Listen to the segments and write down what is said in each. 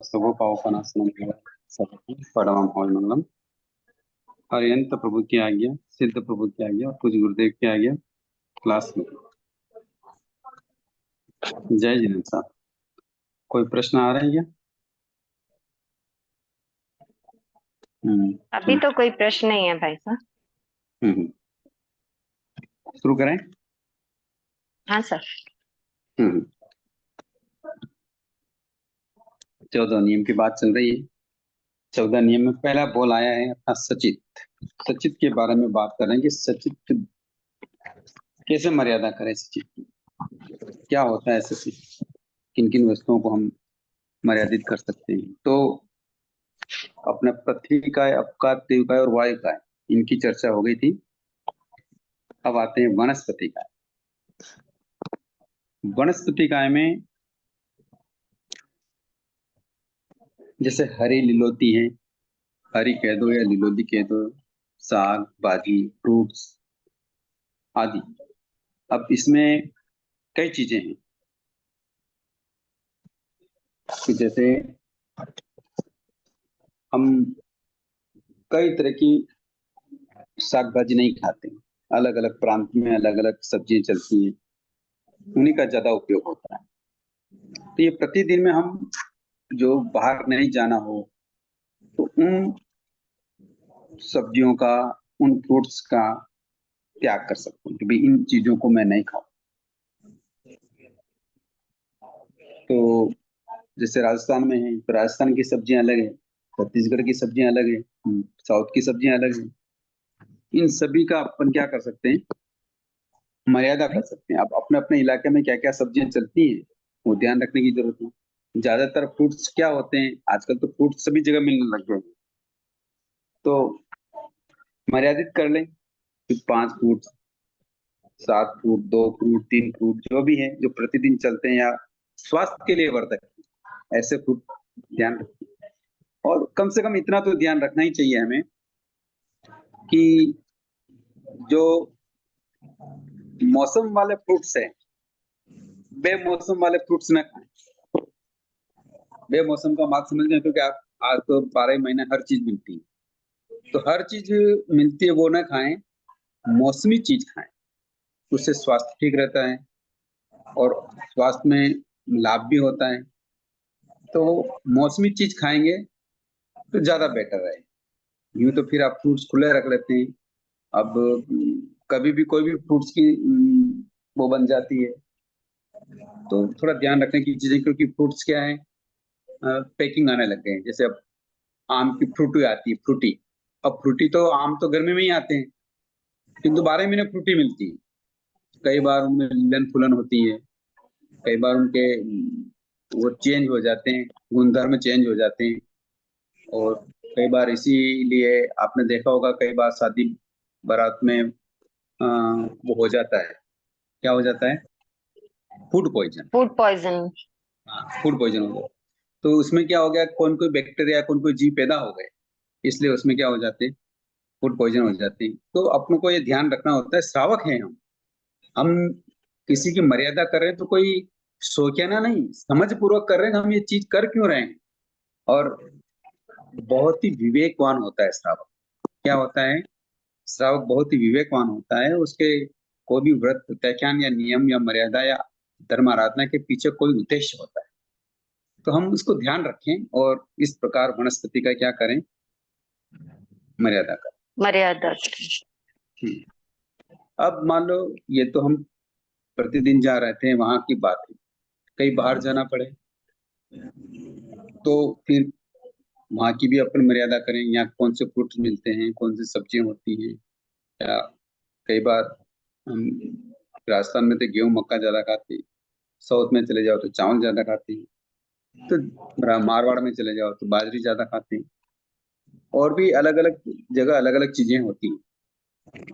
स्वगोपावपनासनं परमं हविमंगलम। हरियंत प्रभु की आज्ञा, सिद्ध प्रभु की आज्ञा, पूज्य गुरुदेव की आज्ञा। क्लास में जय जिनेन्द्र साहब, कोई प्रश्न आ रहा है क्या? अभी तो कोई प्रश्न नहीं है भाई साहब। शुरू करें? हाँ सर। 14 नियम की बात चल रही है। 14 नियम में पहला बोल आया है अपना सचित। सचित के बारे में बात कर रहे हैं कि सचित कैसे मर्यादा करें। सचित की क्या होता है? सचित किन किन वस्तुओं को हम मर्यादित कर सकते हैं? तो अपना पृथ्वी काय, अपकाय, तेवकाय और वायु काय, इनकी चर्चा हो गई थी। अब आते हैं वनस्पति काय। वनस्पति काय में जैसे हरी लिलोती है, हरी कह दो या लिलोती कह दो, साग, भाजी, फ्रूट्स आदि। अब इसमें कई चीजें हैं कि जैसे हम कई तरह की साग भाजी नहीं खाते। अलग अलग प्रांत में अलग अलग सब्जियां चलती हैं, उन्हीं का ज्यादा उपयोग होता है। तो ये प्रतिदिन में हम जो बाहर नहीं जाना हो तो उन सब्जियों का, उन फ्रूट्स का त्याग कर सकते हैं कि भाई इन चीजों को मैं नहीं खाऊं। तो जैसे राजस्थान में है तो राजस्थान की सब्जियां अलग है, छत्तीसगढ़ की सब्जियां अलग है, साउथ की सब्जियां अलग है। इन सभी का अपन क्या कर सकते हैं? मर्यादा कर सकते हैं। अब अपने अपने इलाके में क्या क्या सब्जियां चलती हैं वो ध्यान रखने की जरूरत है। ज्यादातर फ्रूट्स क्या होते हैं आजकल, तो फ्रूट्स सभी जगह मिलने लग गए हैं, तो मर्यादित कर लें कि 5 फ्रूट, 7 फ्रूट, 2 फ्रूट, 3 फ्रूट, जो भी है जो प्रतिदिन चलते हैं या स्वास्थ्य के लिए वर्धक है, ऐसे फ्रूट ध्यान रखें। और कम से कम इतना तो ध्यान रखना ही चाहिए हमें कि जो मौसम वाले फ्रूट्स हैं, बेमौसम वाले फ्रूट्स न खाएं। बेमौसम का बात समझ गए, क्योंकि आप आज तो 12 महीने हर चीज मिलती है, तो हर चीज मिलती है वो ना खाएं, मौसमी चीज खाएं। उससे स्वास्थ्य ठीक रहता है और स्वास्थ्य में लाभ भी होता है। तो मौसमी चीज खाएंगे तो ज्यादा बेटर है। यूं तो फिर आप फ्रूट्स खुले रख लेते हैं। अब कभी भी कोई भी फ्रूट्स की वो बन जाती है, तो थोड़ा ध्यान रखने की चीजें, क्योंकि फ्रूट्स क्या है, पैकिंग आने लग गए हैं। जैसे अब आम की फ्रूटी आती है, फ्रूटी। अब फ्रूटी तो आम तो गर्मी में ही आते हैं, किंतु 12 महीने फ्रूटी मिलती है। कई बार उनमें लन फुलन होती है, कई बार उनके वो चेंज हो जाते हैं, गुणधर्म चेंज हो जाते हैं। और कई बार इसीलिए आपने देखा होगा, कई बार शादी बारात में वो हो जाता है। क्या हो जाता है? Food poison. Food poison. Food poison हो गया। तो उसमें क्या हो गया, कौन कोई बैक्टीरिया, कौन कोई जीव पैदा हो गए, इसलिए उसमें क्या हो जाते हैं, फूड पॉइजन हो जाती है। तो अपनों को ये ध्यान रखना होता है, श्रावक है हम किसी की मर्यादा कर रहे हैं तो कोई सोचना नहीं, समझ पूर्वक कर रहे हैं हम ये चीज कर क्यों रहे हैं। और बहुत ही विवेकवान होता है श्रावक। क्या होता है? श्रावक बहुत ही विवेकवान होता है। उसके कोई भी व्रत, व्याख्यान या नियम या मर्यादा या धर्म आराधना के पीछे कोई उद्देश्य होता है। तो हम उसको ध्यान रखें और इस प्रकार वनस्पति का क्या करें? मर्यादा करें। मर्यादा। अब मान लो ये तो हम प्रतिदिन जा रहे थे, वहां की बात है। कहीं बाहर जाना पड़े तो फिर वहां की भी अपन मर्यादा करें। यहाँ कौन से फ्रूट्स मिलते हैं, कौन सी सब्जियां होती हैं। या कई बार हम राजस्थान में तो गेहूं मक्का ज्यादा खाते हैं, साउथ में चले जाओ तो चावल ज्यादा खाते हैं, तो मारवाड़ में चले जाओ तो बाजरी ज्यादा खाते हैं। और भी अलग अलग जगह अलग अलग चीजें होती हैं,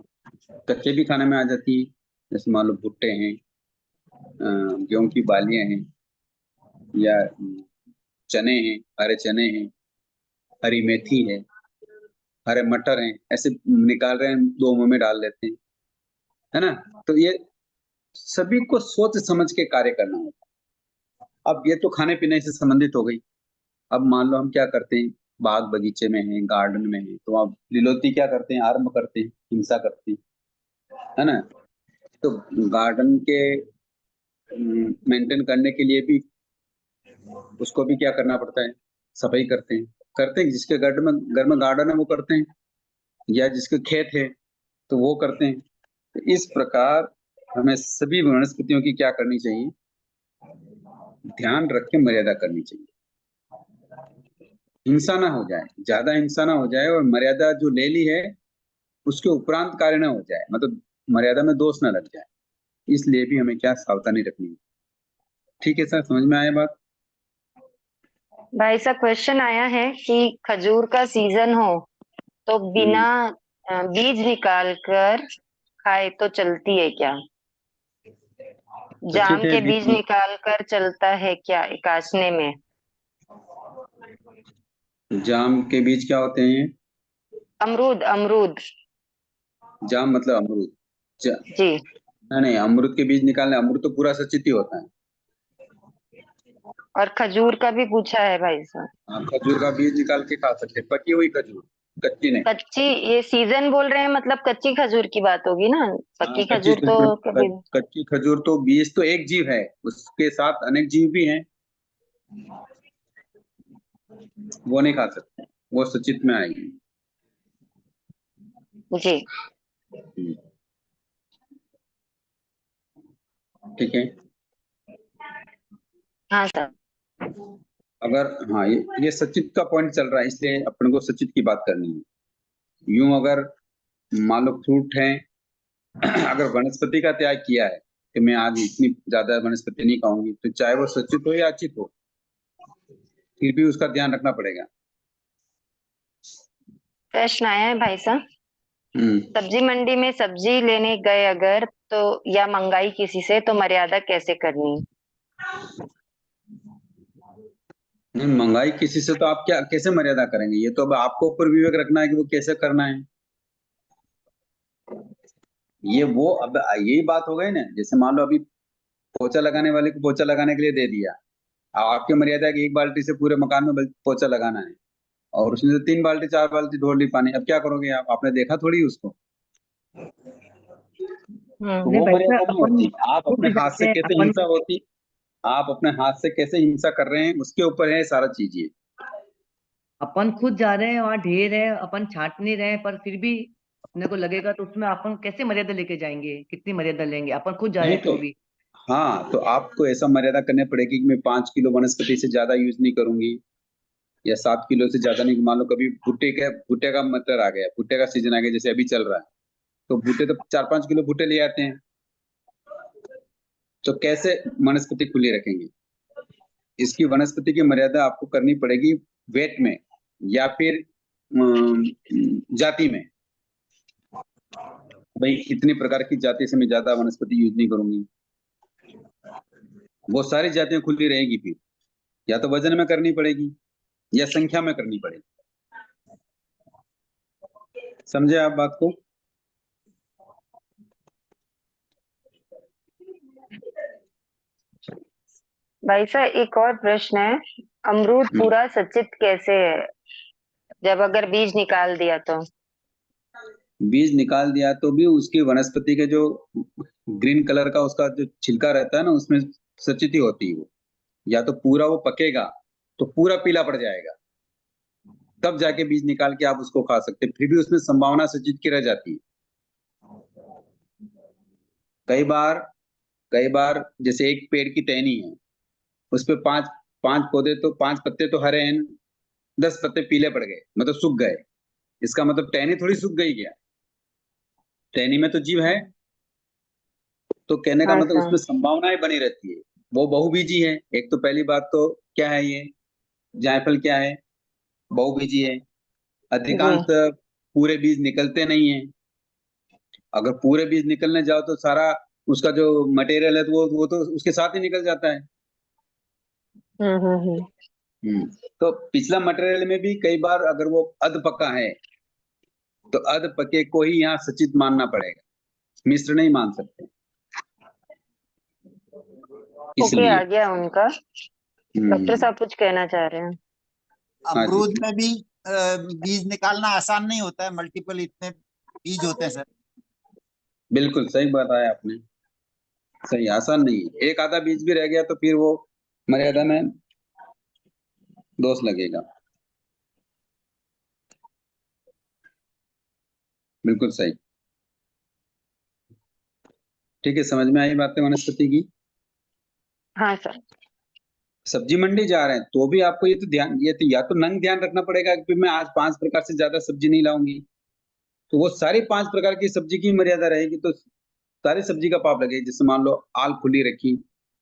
कच्चे भी खाने में आ जाती है। जैसे मान लो भुट्टे हैं, गेहूं की बालियां हैं, या चने हैं, हरे चने हैं, हरी मेथी है, हरे मटर हैं, ऐसे निकाल रहे हैं, 2 मुंह में डाल लेते हैं, है ना। तो ये सभी को सोच समझ के कार्य करना होता है। अब ये तो खाने पीने से संबंधित हो गई। अब मान लो हम क्या करते हैं, बाग बगीचे में हैं, गार्डन में हैं, तो अब लिलोती क्या करते हैं, आरंभ करते हैं, हिंसा करते हैं, है ना। तो गार्डन के मेंटेन करने के लिए भी उसको भी क्या करना पड़ता है, सफाई करते हैं जिसके घर में गार्डन है वो करते हैं, या जिसके खेत है तो वो करते हैं। तो इस प्रकार हमें सभी वनस्पतियों की क्या करनी चाहिए, ध्यान रख के मर्यादा करनी चाहिए। हिंसा ना हो जाए, ज्यादा हिंसा ना हो जाए, और मर्यादा जो ले ली है उसके उपरांत कार्य ना हो जाए, मतलब मर्यादा में दोष ना लग जाए, इसलिए भी हमें क्या सावधानी रखनी है। ठीक है सर, समझ में आया बात? भाई साहब क्वेश्चन आया है कि खजूर का सीजन हो तो बिना बीज निकाल कर खाए तो चलती है क्या? तो जाम ठीक है, के बीज निकाल कर चलता है क्या काटने में? जाम के बीज क्या होते हैं? अमरूद अमरूद। जाम मतलब अमरूद। जी। नहीं नहीं, अमरूद के बीज निकालने, अमरूद तो पूरा सचित ही होता है। और खजूर का भी पूछा है भाई साहब। हाँ, खजूर का बीज निकाल के खा सकते हैं, पकी हुई खजूर, कच्ची नहीं। कच्ची, ये सीजन बोल रहे हैं मतलब कच्ची खजूर की बात होगी ना। हाँ, पक्की खजूर तो कभी। कच्ची खजूर तो बीज तो एक जीव है, उसके साथ अनेक जीव भी हैं, वो नहीं खा सकते, वो सचित में आएगी। जी। हम्म, ठीक है। हाँ सर। अगर हाँ, ये सचित का पॉइंट चल रहा है, इसलिए अपन को सचित की बात करनी है। यूं अगर मान लो फ्रूट है, अगर वनस्पति का त्याग किया है कि मैं आज इतनी ज्यादा वनस्पति नहीं खाऊंगी, तो चाहे वो सचित हो या अचित हो, फिर भी उसका ध्यान रखना पड़ेगा। प्रश्न आया है भाई साहब। हम्म। सब्जी मंडी में सब्जी लेने गए अगर तो, या मंगाई किसी से तो मर्यादा कैसे करनी? नहीं, महंगाई किसी से तो आप क्या कैसे मर्यादा करेंगे, ये तो अब आपको ऊपर विवेक रखना है कि वो कैसे करना है। ये वो अब यही बात हो गई ना, जैसे मान लो अभी पोछा लगाने वाले को पोछा लगाने के लिए दे दिया, अब आपकी मर्यादा है कि एक बाल्टी से पूरे मकान में पोछा लगाना है, और उसने तो 3 बाल्टी 4 बाल्टी ढोल ली पानी, अब क्या करोगे आप, आपने देखा थोड़ी उसको। तो नहीं वो भाई मर्यादा साहब, नहीं अपन होती, आप खुद अपने हाथ जाते से हैं कैसे अपन। हिंसा होती, आप अपने हाथ से कैसे हिंसा कर रहे हैं उसके ऊपर है सारा चीज ये। अपन खुद जा रहे हैं, वहाँ ढेर है, अपन छाट नहीं रहे हैं, पर फिर भी अपने को लगेगा तो उसमें अपन कैसे मर्यादा लेके जाएंगे? कितनी मर्यादा लेंगे? अपन खुद जा रहे नहीं हैं तो तो भी। हाँ, तो आपको ऐसा मर्यादा करनी पड़ेगी कि मैं 5 किलो वनस्पति से ज्यादा यूज नहीं करूंगी, या 7 किलो से ज्यादा नहीं। मान लो कभी भुट्टे का मटर आ गया, भुट्टे का सीजन आ गया, जैसे अभी चल रहा है, तो भुट्टे तो 4-5 किलो भुट्टे ले आते हैं, तो कैसे वनस्पति खुली रखेंगे? इसकी वनस्पति की मर्यादा आपको करनी पड़ेगी वेट में, या फिर जाति में। भाई इतनी प्रकार की जाति से मैं ज्यादा वनस्पति यूज नहीं करूंगी, वो सारी जातियां खुली रहेगी फिर, या तो वजन में करनी पड़ेगी या संख्या में करनी पड़ेगी। समझे आप बात को? भाई साहब एक और प्रश्न है। अमरूद हम्म। पूरा सचित कैसे है जब अगर बीज निकाल दिया तो? बीज निकाल दिया तो भी उसकी वनस्पति के जो ग्रीन कलर का उसका जो छिलका रहता है ना, उसमें सचिति होती है वो, या तो पूरा वो पकेगा तो पूरा पीला पड़ जाएगा, तब जाके बीज निकाल के आप उसको खा सकते हैं, फिर भी उसमें संभावना सचित की रह जाती है। कई बार कई बार जैसे एक पेड़ की टहनी है, उस पे पांच पांच पौधे, तो 5 पत्ते तो हरे हैं, 10 पत्ते पीले पड़ गए, मतलब सूख गए, इसका मतलब टहनी थोड़ी सूख गई क्या, टहनी में तो जीव है। तो कहने का हाँ मतलब सर। उसमें संभावनाएं बनी रहती है, वो बहुबीजी है। एक तो पहली बात तो क्या है ये, जायफल क्या है, बहुबीजी है। जी। अधिकांश पूरे बीज निकलते नहीं है, अगर पूरे बीज निकलने जाओ तो सारा उसका जो मटेरियल है तो वो तो उसके साथ ही निकल जाता है। हम्म। हम्म। तो पिछला मटेरियल में भी कई बार अगर वो अध पका है, तो अध पके को ही यहाँ सचित मानना पड़ेगा, मिश्र नहीं मान सकते, ओके, इसलिए। आ गया उनका। डॉक्टर हम्म। साहब कुछ कहना चाह रहे हैं? हाँ जी, अमरूद में भी बीज निकालना आसान नहीं होता है, मल्टीपल इतने बीज होते हैं सर। बिल्कुल सही बताया आपने। सही, आसान नहीं है। एक आधा बीज भी रह गया तो फिर वो मर्यादा में दोष लगेगा। बिल्कुल सही। ठीक है, समझ में आई बातें वनस्पति की। हाँ सर। सब्जी मंडी जा रहे हैं तो भी आपको ये तो ध्यान, ये तो या तो नंग ध्यान रखना पड़ेगा कि मैं आज 5 प्रकार से ज्यादा सब्जी नहीं लाऊंगी, तो वो सारी 5 प्रकार की सब्जी की मर्यादा रहेगी, तो सारी सब्जी का पाप लगेगा। जैसे मान लो आल खुली रखी,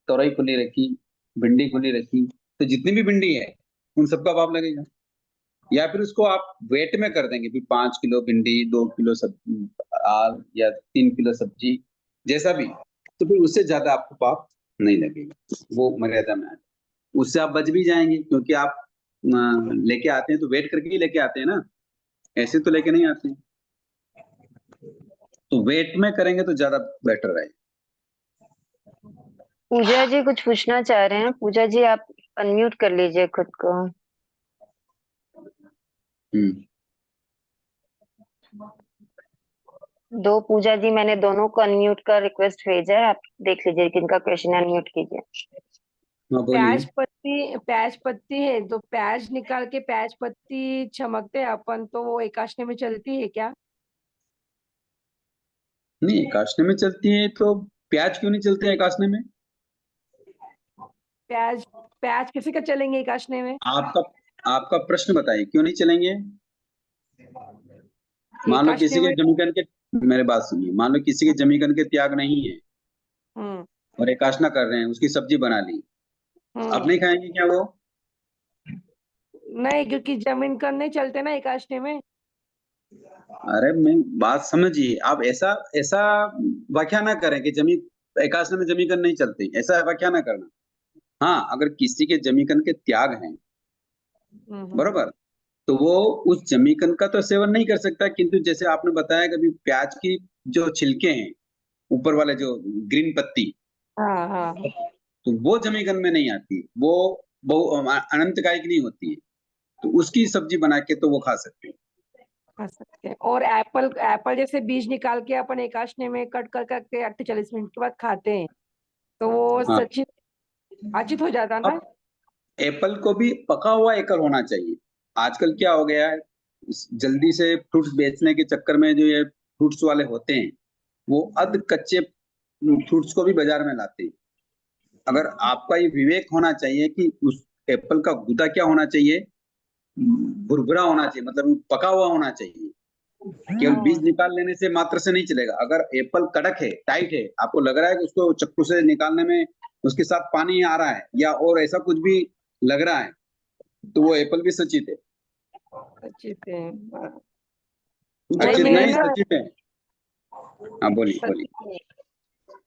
तोरई खुली रखी, भिंडी खुली रखी, तो जितनी भी भिंडी है उन सबका पाप लगेगा। या फिर उसको आप वेट में कर देंगे, भी 5 किलो भिंडी, 2 किलो सब्जी आल, या 3 किलो सब्जी, जैसा भी, तो फिर उससे ज्यादा आपको पाप नहीं लगेगा, वो मर्यादा में आए। उससे आप बच भी जाएंगे, क्योंकि आप लेके आते हैं तो वेट करके ही लेके आते हैं ना, ऐसे तो लेके नहीं आते हैं। तो वेट में करेंगे तो ज्यादा बेटर रहेगा। पूजा जी कुछ पूछना चाह रहे हैं। पूजा जी आप अनम्यूट कर लीजिए खुद को। हम्म। दो पूजा जी, मैंने दोनों को अनम्यूट का रिक्वेस्ट भेजा है, आप देख लीजिए किनका क्वेश्चन अनम्यूट कीजिए। हाँ बोलिए। प्याज पत्ती है तो प्याज निकाल के प्याज पत्ती चमकते हैं अपन, तो वो एकाशनी में चलती है क्या? नहीं, एकाशनी में चलती है तो प्याज क्यों नहीं चलते हैं एकाशनी में? प्याज प्याज किसी का चलेंगे एकाशनी में? आपका आपका प्रश्न बताइए, क्यों नहीं चलेंगे? मान लो एकाशनी किसी के में। जमीकन के, मेरे बात सुनिए, मान लो किसी के जमीकन के त्याग नहीं है हम्म और एकाशना कर रहे हैं, उसकी सब्जी बना ली, आप नहीं खाएंगे क्या वो? नहीं, क्योंकि जमीन कर नहीं चलते ना एकाशनी में। अरे मैं बात समझिए, आप ऐसा ऐसा व्याख्या ना करें कि जमी एकाशना में जमीकन नहीं चलते, ऐसा व्याख्या ना करना। हाँ, अगर किसी के जमीकन के त्याग हैं, बरोबर, तो वो उस जमीकन का तो सेवन नहीं कर सकता, किंतु जैसे आपने बताया कि अभी प्याज की जो छिलके हैं, ऊपर वाले जो ग्रीन पत्ती, हाँ हाँ तो वो जमीकन में नहीं आती, वो बहु अनंतकायिक नहीं होती है, तो उसकी सब्जी बना के तो वो खा सकते हैं। खा सकते हैं। और एप्पल एप्पल जैसे बीज निकाल के अपन एकाशनी में कट कर करके 48 मिनट के बाद खाते हैं, तो वो हाँ, सचित आचित हो जाता ना? अब एप्पल को भी पका हुआ एप्पल होना चाहिए। आजकल क्या हो गया है, जल्दी से फ्रूट्स बेचने के चक्कर में जो ये फ्रूट्स वाले होते हैं, वो अध कच्चे फ्रूट्स को भी बाजार में लाते हैं। अगर आपका ये विवेक होना चाहिए कि उस एप्पल का गूदा क्या होना चाहिए, भुरभुरा होना चाहिए, मतलब पका हुआ होना चाहिए। केवल बीज निकाल लेने से मात्र से नहीं चलेगा। अगर एप्पल कड़क है, टाइट है, आपको लग रहा है कि उसको चक्कू से निकालने में उसके साथ पानी आ रहा है या और ऐसा कुछ भी लग रहा है, तो वो एप्पल भी सचित है। सचित है। अचित मैंने नहीं, ना सचित है। हाँ बोलिए बोलिए। सचित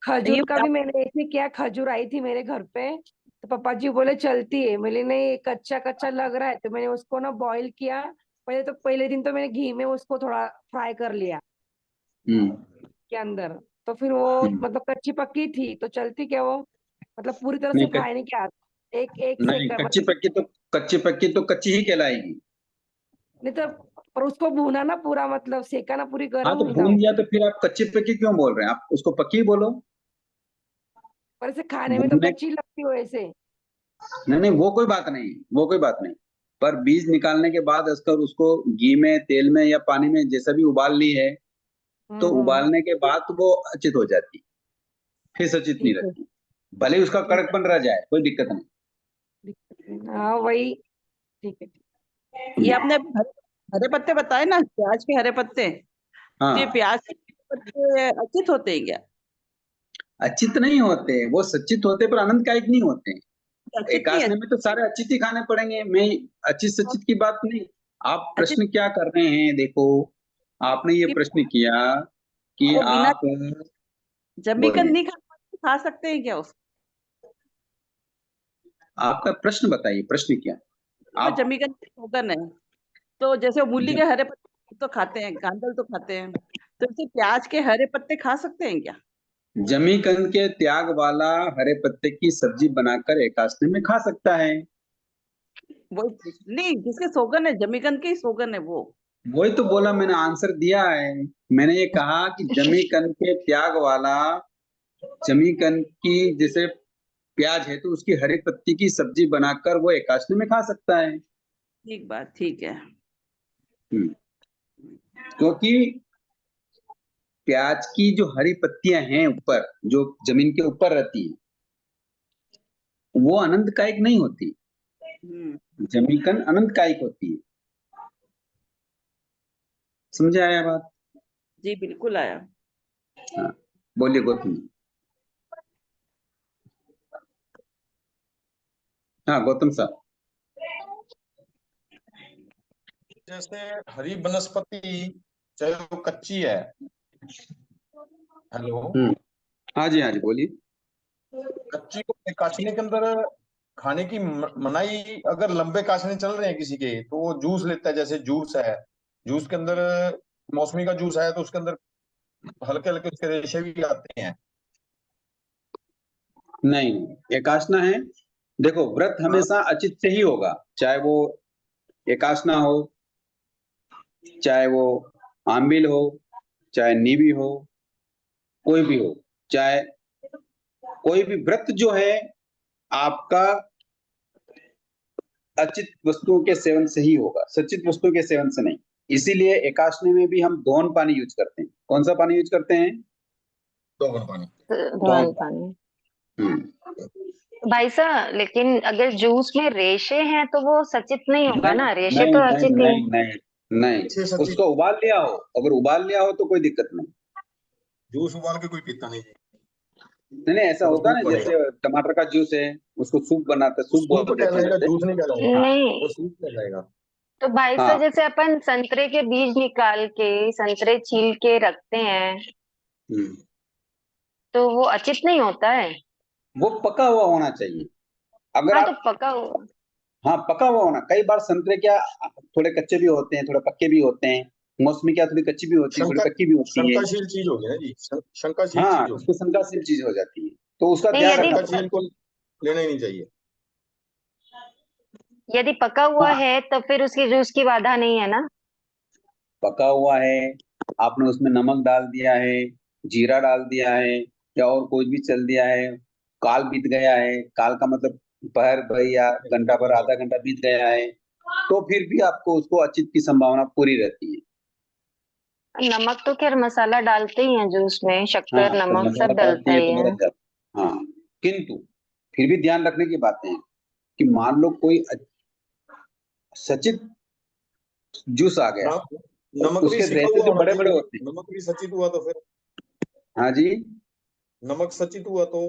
खजूर का भी मैंने ऐसे किया। खजूर आई थी मेरे घर पे, तो पापा जी बोले चलती है। मैंने नहीं, कच्चा कच्चा लग रहा है, तो मैंने उसको ना बॉईल किया। पहले दिन तो मैंने घी में उसको थोड़ा फ्राई कर लिया हम्म के अंदर। तो फिर वो हम्म। मतलब कच्ची पक्की थी तो चलती क्या वो? मतलब पूरी तरह से नहीं फ्राई नहीं किया, एक एक नहीं, सेकंड कच्ची मतलब। पक्की तो कच्ची ही कहलाएगी। नहीं तो, पर उसको भूना ना पूरा, मतलब सेका ना, पूरी हाँ, गर्म तो हुई ना भून वो। दिया तो फिर आप कच्ची पक्की क्यों बोल रहे हैं? आप उसको पक्की बोलो। पर इसे खाने में तो भूनने, कच्ची लगती हो ऐसे। नहीं नहीं, वो कोई बात नहीं, वो कोई बात नहीं। पर बीज निकालने के बाद उसका उसको घी में, तेल में या पानी में जैसा भी उबाल ली है, तो हम्म। उबालने के बाद तो वो अचित हो जाती, फिर सचित नहीं ठीक है, रहती। भले ही उसका ठीक है, कड़कपन रह जाए, कोई दिक्कत नहीं। दिक्कत नहीं। हाँ वही। ठीक है। ये आपने हरे हरे पत्ते बताए ना, प्याज के हरे पत्ते, तो ये हाँ, प्याज के पत्ते अचित होते हैं क्या? अचित नहीं होते, वो सचित होते पर आनंदकायक नहीं होते। अचित नहीं है? एकाशनी में तो सारे अचित ही खाने पड़ेंगे। मैं अचित सचित की बात नहीं, आप अचित प्रश्न क्या कर रहे हैं देखो, आपने ये की प्रश्न किया कि वो बिना आप, जमीकन बोलिए, नहीं खा सकते हैं क्या उसको? आपका प्रश्न बताइए, प्रश्न क्या तो आप? जमीकन शोधन है, तो जैसे मूली के हरे पत्ते तो खाते हैं, कांदल तो खाते हैं, तो इसे प्याज के हरे पत्ते खा सकते हैं क्या? जमीकंद के त्याग वाला हरे पत्ते की सब्जी बनाकर एकाशनी में खा सकता है। वो नहीं, जिसके सोगन है, जमीकंद के ही सोगन है वो। वही तो बोला, मैंने आंसर दिया है। मैंने ये कहा कि जमीकंद के त्याग वाला, जमीकंद की जैसे प्याज है तो उसकी हरी पत्ती की सब्जी बनाकर वो एकादशी में खा सकता है। ठीक बात, ठीक है। हम्म, क्योंकि प्याज की जो हरी पत्तियां हैं ऊपर, जो जमीन के ऊपर रहती है, वो अनंतकायिक नहीं होती। जमीकंद अनंतकायिक होती है। समझ आया बात? जी बिल्कुल आया। हाँ, बोलिए गौतम जी। हाँ गौतम साहब। जैसे हरी वनस्पति चाहे वो कच्ची है। हेलो। हाँ जी, हाँ जी, बोलिए। कच्ची को काटने के अंदर खाने की मनाही, अगर लंबे काटने चल रहे हैं किसी के, तो वो जूस लेता है। जैसे जूस है, जूस के अंदर मौसमी का जूस है तो उसके अंदर हल्के हल्के उसके रेशे भी आते हैं। नहीं, एकासना है। देखो, व्रत हमेशा अचित से ही होगा, चाहे वो एकासना हो, चाहे वो आंबिल हो, चाहे नीवी हो, कोई भी हो, चाहे कोई भी व्रत जो है आपका अचित वस्तुओं के सेवन से ही होगा, सचित वस्तुओं के सेवन से नहीं। इसीलिए एकादशी में भी हम दोहन पानी यूज करते हैं। कौन सा पानी यूज करते हैं? दोगुन पानी। धोवन पानी। भाई साहब, लेकिन अगर जूस में रेशे हैं तो वो सचित नहीं होगा नहीं ना, रेशे नहीं तो नहीं अचित ही है। नहीं नहीं नहीं, अच्छे सचित उसको उबाल लिया हो, अगर उबाल लिया हो तो कोई दिक्कत नहीं। जूस उबाल के कोई पीता नहीं। नहीं नहीं, ऐसा तो होता है सूप ना, बनेगा। जैसे टमाटर का जूस है, उसको सूप बनाते, वो सूप सूप बोल देते हैं कहलाएगा, जैसे। जूस नहीं कहलाएगा। नहीं, वो सूप कहलाएगा। तो भाई हाँ साहब जैसे अपन संतरे के बीज निकाल के संतरे छील के रखते हैं, हम्म, तो वो अचित नहीं होता है। वो पका हुआ होना चाहिए। अगर हाँ, तो आप, पका हुआ। हाँ पका हुआ होना, कई बार संतरे क्या थोड़े कच्चे भी होते हैं, थोड़े पक्के भी होते हैं। मौसमी क्या थोड़ी कच्ची भी होती है, थोड़ी शंका पक्की भी होती है। शंकाशील चीज होगी ना जी, शंकाशील हाँ, चीज होगी। उसको शंकाशील चीज हो जाती है, तो उसका नहीं, ध्यान यदि रखना पड़ता शंकाशील को लेना ही नहीं चाहिए। यदि पका है। हुआ हाँ, है तो फिर उसकी जूस की बाधा नहीं है ना। पका हुआ है, आपने उसमें नमक डाल दिया है, जीरा डाल दिया है, या और कुछ भी चल दिया है, काल बीत गया है, काल का मतलब पहर भर या घंटा भर, आधा घंटा बीत गया है, तो फिर भी आपको उसको अचित की संभावना पूरी रहती है। नमक तो खैर मसाला डालते ही हैं जूस में, हाँ, शक्कर तो नमक मसाला सब डालते डलता हैं ही तो है। बदल जाता है। हाँ, किंतु फिर भी ध्यान रखने की बातें हैं कि मान लो कोई सचित जूस आ गया, नमक और नमक भी उसके सिका रेशे हुआ जो होना बड़े बड़े चाहिए। होते हैं। नमक भी सचित हुआ तो फिर, हाँ जी, नमक सचित हुआ तो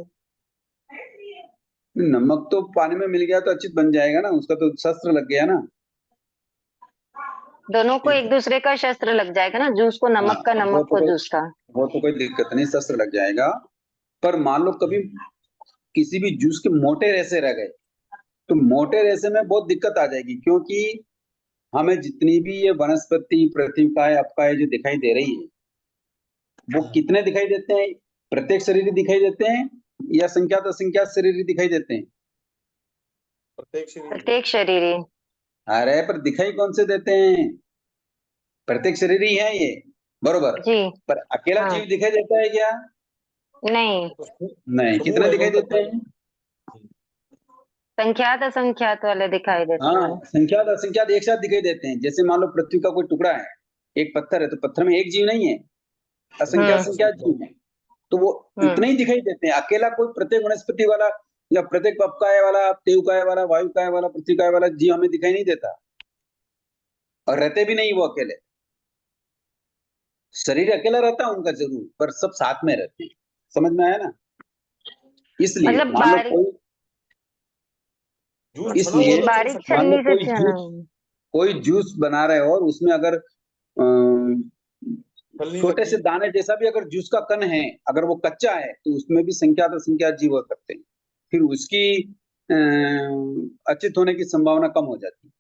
नमक तो पानी में मिल गया तो अचित बन जाएगा ना, उसका तो शस्त्र लग गया ना। दोनों को ठीक एक है। दूसरे का शस्त्र लग जाएगा ना, जूस को हाँ, नमक का, वो नमक तो को कोई जूस का। वो तो कोई दिक्कत नहीं, शस्त्र लग जाएगा। पर मान लो कभी किसी भी जूस के मोटे रेशे रह गए, तो मोटे रेशे में बहुत दिक्कत आ जाएगी, क्योंकि हमें जितनी भी ये वनस्पति पृथ्वी का है, आपका है, जो दिखाई दे रही है, वो कितने दिखाई देते हैं? प्रत्येक शरीर दिखाई देते हैं या संख्यात असंख्यात शरीर दिखाई देते हैं? प्रत्येक शरीर। प्रत्येक शरीर। अरे पर दिखाई कौन से देते हैं? प्रत्येक शरीर ही है ये, बरोबर। जी। पर अकेला हाँ। जीव दिखाई देता है क्या? नहीं, तो नहीं, समूह कितने है दिखाई उनका देते हैं? संख्यात असंख्यात वाले दिखाई देते हाँ, हैं। संख्यात असंख्यात एक साथ दिखाई देते हैं। जैसे मान लो पृथ्वी का कोई टुकड़ा है, एक पत्थर है, तो पत्थर में एक जीव नहीं है, असंख्यात हम्म। असंख्यात जीव है, तो वो हम्म। इतने ही दिखाई देते हैं। अकेला कोई प्रत्येक वनस्पति वाला या प्रत्येक पपकाय वाला, तेवकाय वाला, वायुकाय वाला, पृथ्वीकाय वाला जीव हमें दिखाई नहीं देता, और रहते भी नहीं वो अकेले। शरीर अकेला रहता है उनका जरूर, पर सब साथ में रहते हैं। समझ में आया ना? इसलिए मतलब मान लो बारीक, कोई जूस छना हुआ इसलिए तो चल बारीक सकता मान है। लो छलनी से छाना। कोई जूस बना रहे हो और उसमें अगर छलनी छोटे लगी। से दाने जैसा भी अगर जूस का कण है, अगर वो कच्चा है, तो उसमें भी संख्यात असंख्यात जीव हो सकते हैं। फिर उसकी अचित होने की संभावना कम हो जाती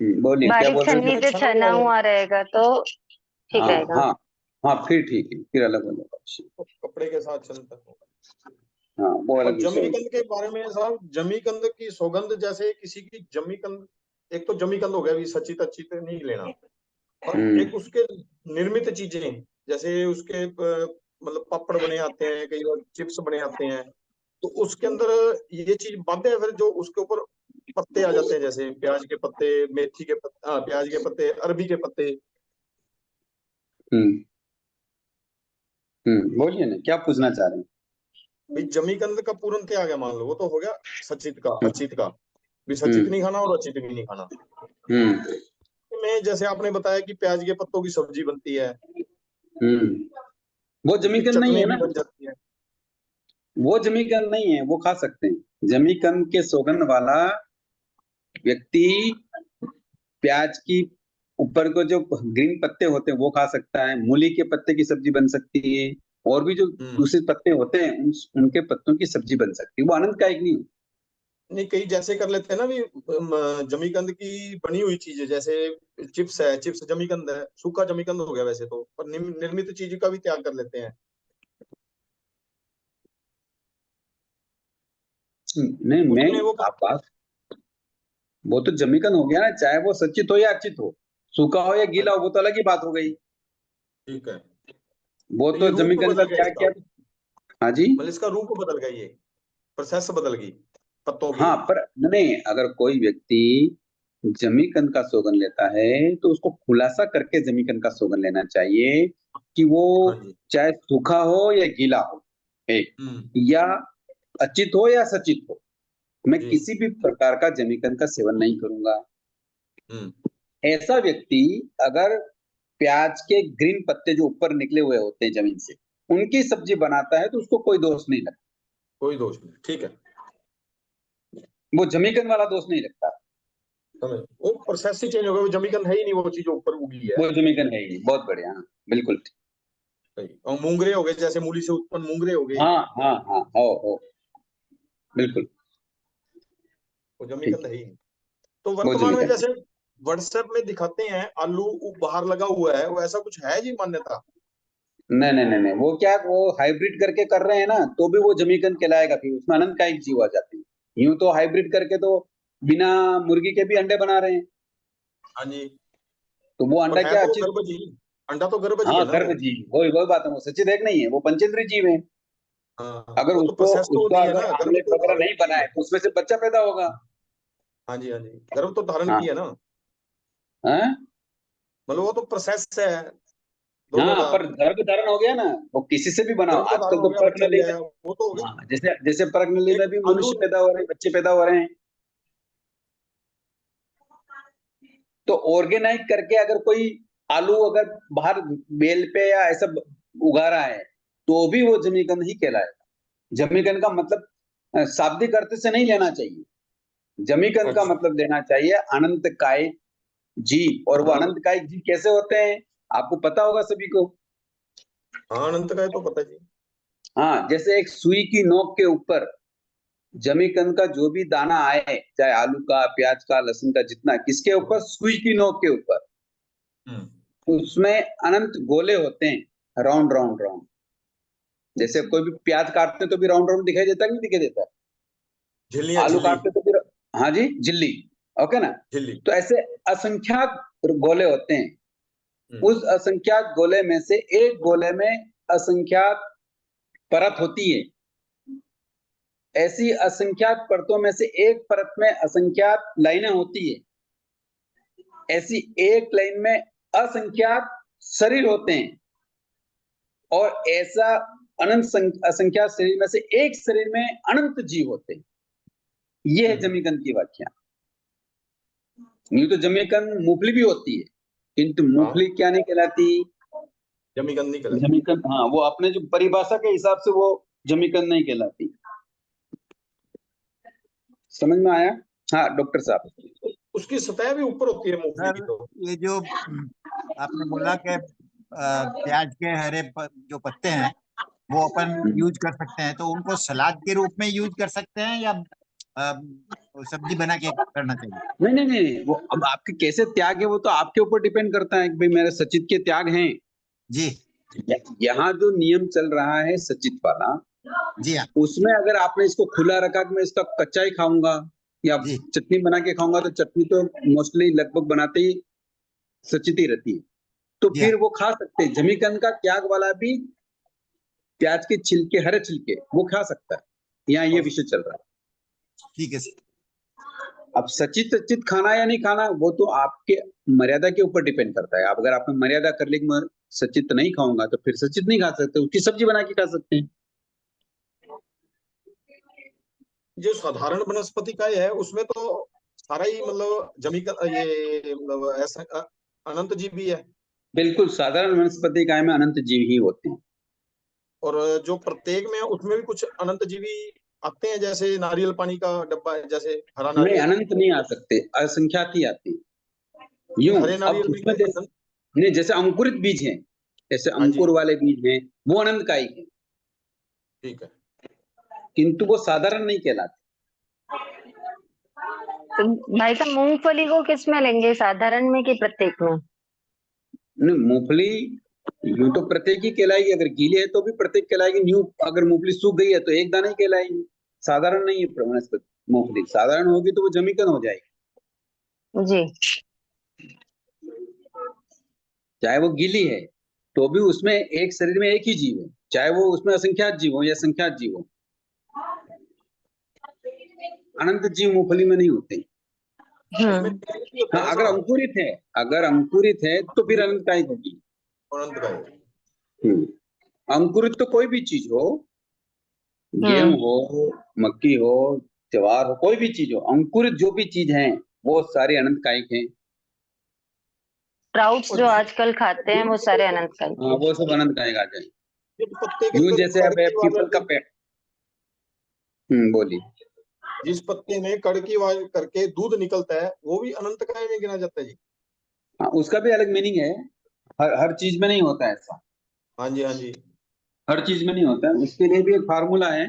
है। बोलिए क्या बारीक बोल रहे छन्नी थे? से छना छना हुआ है हुआ रहेगा तो ठीक हाँ रहेगा। हाँ हाँ, फिर ठीक है, फिर अलग हो जाएगा। तो कपड़े के साथ चलता है। हाँ वो और अलग विषय है। जमीकंद के बारे में साहब, जमीकंद की सौगंध, जैसे किसी की जमीकंद, एक तो जमीकंद हो गया, अभी सचित अचित नहीं लेना, और एक उसके निर्मित चीजें, जैसे उसके मतलब पापड़ बने आते हैं, कई बार चिप्स बने आते हैं, तो उसके अंदर ये चीज बाध्य है फिर, जो उसके ऊपर पत्ते आ जाते हैं, जैसे प्याज के पत्ते, मेथी के पत्ते, प्याज के पत्ते, अरबी के पत्ते। हम्म बोलिए ना, क्या पूछना चाह रहे हैं? भाई जमीकंद का पूर्ण त्याग आ गया, मान लो, वो तो हो गया सचित का, हम्म अचित का भी, सचित नहीं खाना और अचित भी नहीं खाना। हम्म में जैसे आपने बताया कि प्याज के पत्तों की सब्जी बनती है, हम्म वो उसकी जमीकंद नहीं चटनी है भी ना, बन जाती है। वो जमीकंद नहीं है, वो खा सकते हैं। जमीकंद के सौगंध वाला व्यक्ति प्याज की ऊपर को जो ग्रीन पत्ते होते हैं वो खा सकता है, मूली के पत्ते की सब्जी बन सकती है, और भी जो दूसरे पत्ते होते हैं उनके पत्तों की सब्जी बन सकती है। वो आनंददायक नहीं होती। नहीं, कई जैसे कर लेते हैं ना भी, जमीकंद की बनी हुई चीजें, जैसे चिप्स है, चिप्स जमीकंद है, सूखा जमीकंद हो गया वैसे तो, पर निर्मित चीज का भी त्याग कर लेते हैं। नहीं मैं उसमें वो आप बात, वो तो जमीकंद हो गया ना, चाहे वो सचित हो या अचित हो, सूखा हो या गीला हो, वो तो अलग ही बात हो गई। ठीक है, वो तो तो ये रूप जमीकंद का बदल गया क्या इसका, किया। हाँ जी। मतलब इसका रूप बदल गया, ये प्रोसेस बदल गई पत्तों की। हाँ पर नहीं, अगर कोई व्यक्ति जमीकंद का सौगंध लेता है तो उसको खुलासा करके जमीकंद का सौगंध लेना चाहिए कि वो हाँ जी। चाहे सूखा हो या गीला हो, एक, या अचित हो या सचित हो, मैं जी। किसी भी प्रकार का जमीकंद का सेवन नहीं करूंगा। ऐसा व्यक्ति अगर प्याज के ग्रीन पत्ते जो ऊपर निकले हुए होते हैं जमीन से, उनकी सब्जी बनाता है तो उसको कोई दोष नहीं लगता, कोई दोष नहीं, ठीक है, वो जमीकंद वाला दोष नहीं लगता। समझ, वो प्रोसेस ही चेंज हो गया, वो जमीकंद है ही नहीं, वो चीज ऊपर उगी है। वो जमीकंद है ही, बहुत बढ़िया, हाँ, बिल्कुल। सही। और मूंगरे हो गए, जैसे मूली से उत्पन्न मूंगरे हो गए, हाँ हाँ हाँ, हो बिल्कुल वो ठीक जमीकंद है, है ही नहीं। तो वो वर्तमान में जमीकंद है। जैसे व्हाट्सएप में दिखाते हैं आलू बाहर लगा हुआ है, वो ऐसा कुछ है जी मान्यता? नहीं नहीं नहीं नहीं, वो क्या, वो हाइब्रिड करके कर रहे हैं ना, तो भी वो जमीकंद कहलाएगा, फिर उसमें अनंत कायिक जीव आ जाते हैं। यूं तो हाइब्रिड करके तो बिना मुर्गी के भी अंडे बना रहे हैं, हाँ जी, तो वो पर अंडा है क्या तो अच्छी। गर्भजी, अंडा तो गर्भजी हाँ है ना गर्भ वो। जीव, वही बात है, वो सच्ची देख नहीं है, वो पंचेंद्रीय जीव है। हाँ, अगर वो तो उसको प्रोसेस तो उसका दी है अगर ना, गर्भ आमलेट तो वगैरह धारण नहीं की बना है है। तो उसमें से बच्चा पैदा होगा। हाँ जी, हाँ जी, गर्भ तो धारण की हाँ है ना, हाँ मतलब वो तो प्रोसेस है दोनों हाँ, का। पर गर्भ धारण हो गया ना, वो किसी से भी बनाओ, गर्भ तो आजकल धारण तो हो गया, परख बच्चा नली भी में। आया, वो तो हो गया। हाँ, जैसे जैसे परख नली में एक भी आलू, मनुष्य पैदा हो रहे हैं, बच्चे पैदा हो रहे हैं, तो ऑर्गेनाइज करके अगर कोई आलू अगर बाहर बेल पे या ऐसा उगा रहा है, तो भी वो जमीकंद ही कहलाएगा। जमीकंद का मतलब शाब्दिक अर्थ से नहीं लेना चाहिए, जमीकंद का अच्छा, मतलब लेना चाहिए अनंत कायिक जीव। और वो हाँ अनंत कायिक जीव कैसे होते हैं, आपको पता होगा सभी को। हाँ, अनंत का है तो पता जी। हाँ, जैसे एक सुई की नोक के ऊपर जमीकंद का जो भी दाना आए, चाहे आलू का, प्याज का, लहसुन का, जितना, किसके ऊपर, सुई की नोक के ऊपर, हम्म, उसमें अनंत गोले होते हैं, राउंड राउंड राउंड। जैसे कोई भी प्याज काटते हैं तो भी राउंड राउंड दिखाई देता है कि नहीं दिखाई देता है? झिल्लियां, आलू झिल्ली, काटते तो फिर, हाँ जी, झिल्ली, ओके ना। झिल्ली। तो ऐसे असंख्यात गोले होते हैं, हम्म, उस असंख्यात गोले में से एक गोले में असंख्यात परत होती है, ऐसी असंख्यात परतों में से एक परत में असंख्यात लाइनें होती है, ऐसी एक लाइन में असंख्यात शरीर होते हैं, और ऐसा असंख्यात शरीर में से एक शरीर में अनंत जीव होते हैं। ये है जमीकंद की व्याख्या। यूं तो जमीकंद मूंगफली भी होती है, किंतु हाँ, मूंगफली क्या नहीं कहलाती, जमीकंद नहीं कहलाती। जमीकंद, हाँ, वो अपने जो परिभाषा के हिसाब से वो जमीकंद नहीं कहलाती। समझ में आया? हाँ डॉक्टर साहब। उसकी सतह भी ऊपर होती है मूंगफली की सर तो। ये जो आपने बोला कि प्याज के जो पत्ते हैं वो अपन यूज कर सकते हैं, तो उनको सलाद के रूप में यूज कर सकते हैं या सब्जी बना के करना चाहिए? नहीं नहीं नहीं, वो अब आपके कैसे त्याग है वो तो आपके ऊपर डिपेंड करता है कि भाई मेरे सचित के त्याग हैं। जी। यहाँ जो नियम चल रहा है सचित वाला, जी हाँ उसमें अगर आपने इसको खुला रखा कि मैं इसका कच्चा ही खाऊंगा या जी चटनी बना के खाऊंगा, तो चटनी तो मोस्टली लगभग बनाते ही सचित ही रहती है, तो जी फिर हाँ वो खा सकते हैं। जमीकंद का त्याग वाला भी प्याज के छिलके, हरे छिलके, वो खा सकता है। यहाँ ये विषय चल रहा है। ठीक है सर। अब सचित सचित खाना या नहीं खाना, वो तो आपके मर्यादा के ऊपर डिपेंड करता है। आप अगर आपने मर्यादा कर ली कि मैं सचित नहीं खाऊंगा, तो फिर सचित नहीं खा सकते, उसकी सब्जी बना के खा सकते हैं। जो साधारण वनस्पति का है उसमें तो सारा ही मतलब जमी का ये मतलब ऐसा अनंत जीव भी है। बिल्कुल, साधारण वनस्पति काय में अनंत जीव ही होते हैं। और जो प्रत्येक में है उसमें भी कुछ अनंत जीवी आते हैं, जैसे नारियल पानी का डब्बा है, जैसे हरा नहीं, नारियल। अनंत नहीं आ सकते, असंख्यात ही आते हैं। यूं हरे अब नारियल में उसमें जैसे अनंत। नहीं, जैसे अंकुरित बीज हैं, जैसे हाँ जी, अंकुर वाले बीज हैं, वो अनंतकायिक है, ठीक है। किंतु वो साधारण नहीं कहलाते। तो भाई साहब मूंगफली को किस में लेंगे, साधारण में कि प्रत्येक में? नहीं, मूंगफली यूं तो प्रत्येक ही कहलाएगी, अगर गीली है तो भी प्रत्येक कहलाएगी। न्यू अगर मूंगफली सूख गई है तो एक दाना ही कहलाएगी। साधारण नहीं है वनस्पति मूंगफली, साधारण होगी तो वो जमीकन हो जाएगी। जी। चाहे वो गीली है तो भी उसमें एक शरीर में एक ही जीव है, चाहे वो उसमें असंख्यात जीव हो या संख्यात जीव हो। अनंत जीव मूंगफली में नहीं होते। उसमें हम्म। टेस्ट भी होता हाँ, है ना अगर इसका, अंकुरित है, अगर अंकुरित है तो फिर अनंतकायिक होगी। अनंत का है। अंकुरित तो कोई भी चीज हो, गेहूं हम्म। हो, मक्की हो, ज्वार हो, कोई भी चीज हो, अंकुरित जो भी चीज है वो सारे अनंतकायिक हैं। स्प्राउट्स और जो आजकल खाते हैं वो सारे अनंत का ही। हाँ, वो सब अनंतकायिक आ जाए। जिस पत्ते के यूं अंदर जैसे अब कड़की पीपल का वाले, पेड़। बोलिए। जिस पत्ते में कड़की आवाज करके दूध निकलता है वो भी अनंत काय में गिना जाता है जी। हाँ, उसका भी अलग मीनिंग है। हर चीज में नहीं होता है ऐसा। हाँ जी, हाँ जी। हर चीज में नहीं होता है, उसके लिए भी एक फार्मूला है।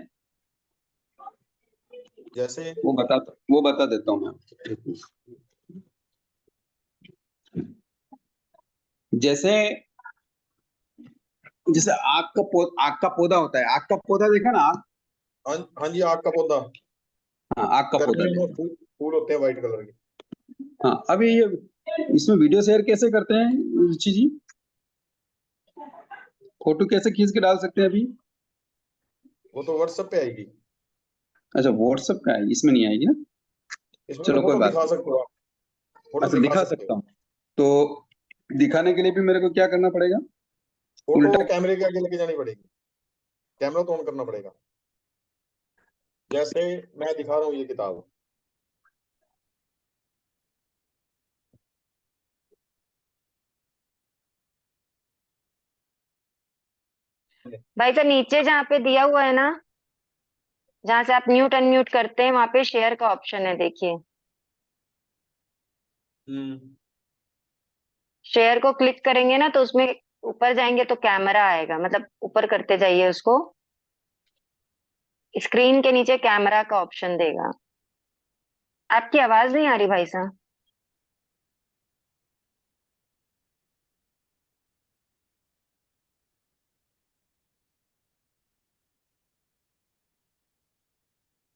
जैसे वो बता देता हूँ मैं आपको। जैसे जैसे आग का पौधा होता है। आग का पौधा देखा ना आग? हाँ हाँ जी, आग का पौधा। हाँ, आग का पौधा गर्मियों में देखा। फूल फूल होते हैं व्हाइट कलर के। हाँ, अभी ये इसमें वीडियो शेयर कैसे करते हैं रुचि जी? फोटो कैसे खींच के डाल सकते हैं अभी? वो तो व्हाट्सएप पे आएगी। अच्छा, व्हाट्सएप का है, इसमें नहीं आएगी ना? इसमें तो चलो, कोई फोटो बात दिखा नहीं। सकते हो आप, फोटो अच्छा, दिखा दिखा सकते हो। सकता हूँ तो दिखाने के लिए भी मेरे को क्या करना पड़ेगा? फोटो उल्टा। कैमरे के आगे लेके जानी पड़ेगी, कैमरा तो ऑन करना पड़ेगा। जैसे मैं दिखा रहा हूँ ये किताब। भाई साहब नीचे जहाँ पे दिया हुआ है ना, जहाँ से आप म्यूट अनम्यूट करते हैं, वहां पे शेयर का ऑप्शन है, देखिए। हम्म। शेयर को क्लिक करेंगे ना तो उसमें ऊपर जाएंगे तो कैमरा आएगा, मतलब ऊपर करते जाइए उसको। स्क्रीन के नीचे कैमरा का ऑप्शन देगा। आपकी आवाज नहीं आ रही भाई साहब।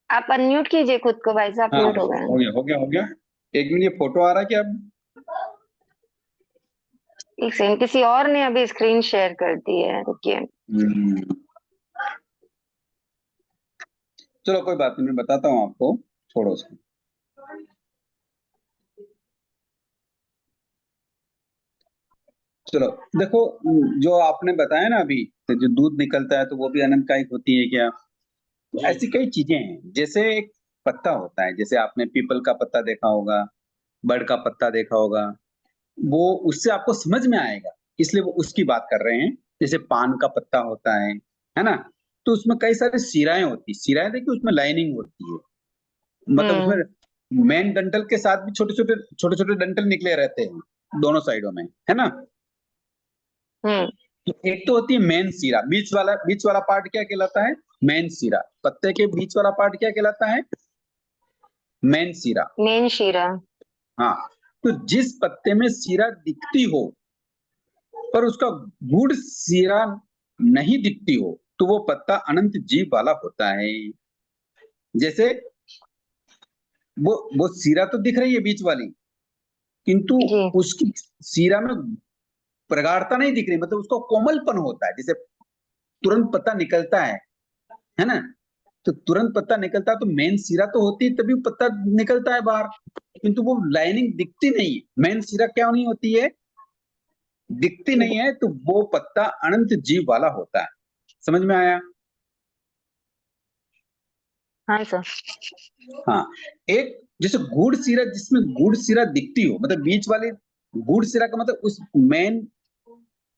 आप अनम्यूट कीजिए खुद को भाई साहब, हाँ, म्यूट हो गए। हो गया, हो गया, हो गया। एक मिनट, ये फोटो आ रहा है क्या अब? एक सेकंड, किसी और ने अभी स्क्रीन शेयर कर दी है, रुकिए। हम्म, चलो कोई बात नहीं, मैं बताता हूँ आपको, छोड़ो उसको। चलो, देखो, जो आपने बताया ना अभी, तो जो दूध निकलता है तो वो भी अनंतकायिक होती है क्या? तो जी ऐसी कई चीजें हैं। जैसे एक पत्ता होता है, जैसे आपने पीपल का पत्ता देखा होगा, बड़ का पत्ता देखा होगा, वो उससे आपको समझ में आएगा, इसलिए वो उसकी बात कर रहे हैं। जैसे पान का पत्ता होता है ना? तो उसमें कई सारी सिराएं होती, सिराएं देखिए, उसमें लाइनिंग होती है, मतलब हम्म। उसमें मेन डंठल के साथ भी छोटे छोटे डंठल निकले रहते हैं दोनों साइडों में, है ना? हम्म। तो एक तो होती है मेन सिरा, बीच वाला पार्ट क्या कहलाता है? मेन सिरा। पत्ते के बीच वाला पार्ट क्या कहलाता है? मेन सिरा। मेन शीरा। हाँ, तो जिस पत्ते में सिरा दिखती हो पर उसका गुड़ सिरा नहीं दिखती हो, तो वो पत्ता अनंत जीव वाला होता है। जैसे वो सिरा तो दिख रही है बीच वाली, किंतु जी उसकी सिरा में प्रगाढ़ता नहीं दिख रही, मतलब उसका कोमलपन होता है। जैसे तुरंत पत्ता निकलता है ना, तो तुरंत पत्ता निकलता है तो मेन सिरा तो होती है तभी पत्ता निकलता है बाहर, किंतु वो लाइनिंग दिखती नहीं है। मेन सिरा क्या नहीं होती है, दिखती नहीं है, तो वो पत्ता अनंत जीव वाला होता है। समझ में आया? हाँ सर। हाँ, एक जैसे गुड़ सिरा, जिसमें गुड़ सिरा दिखती हो, मतलब बीच वाले गुड़ सिरा का मतलब उस मेन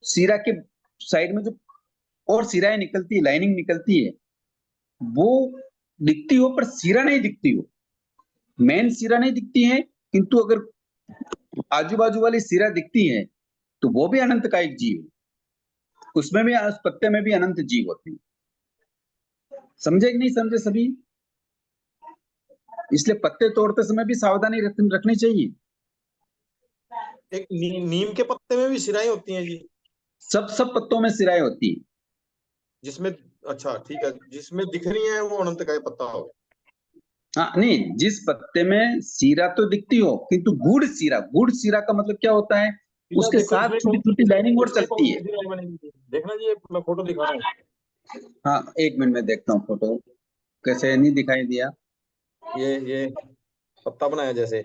सिरा के साइड में जो और सिराएं निकलती है, लाइनिंग निकलती है, वो दिखती हो पर सिरा नहीं दिखती हो, मेन सिरा नहीं दिखती है, किंतु अगर आजू बाजू वाली सिरा दिखती है तो वो भी अनंत का एक जीव है। उसमें भी, उस पत्ते में भी अनंत जीव होते हैं। समझे कि नहीं समझे सभी? इसलिए पत्ते तोड़ते समय भी सावधानी रखनी चाहिए। एक नीम के पत्ते में भी सिराएं होती हैं जी? सब पत्तों में सिराएं होती है। जिसमें, अच्छा ठीक है, जिसमें दिख रही है वो अनंत का ही पत्ता हो। हाँ नहीं, जिस पत्ते में सीरा तो दिखती हो किंतु गुड़ सीरा का मतलब क्या होता है, सीरा उसके देखो, साथ छोटी छोटी लाइनिंग और इसमें कौन चलती है। सी सिराएं बनेगी जी? देखना जी, मैं फोटो दिखा रहा हूँ। हाँ, एक मिनट में देखता हूँ फोटो, कैसे नहीं दिखाई दिया। ये पत्ता बनाया जैसे।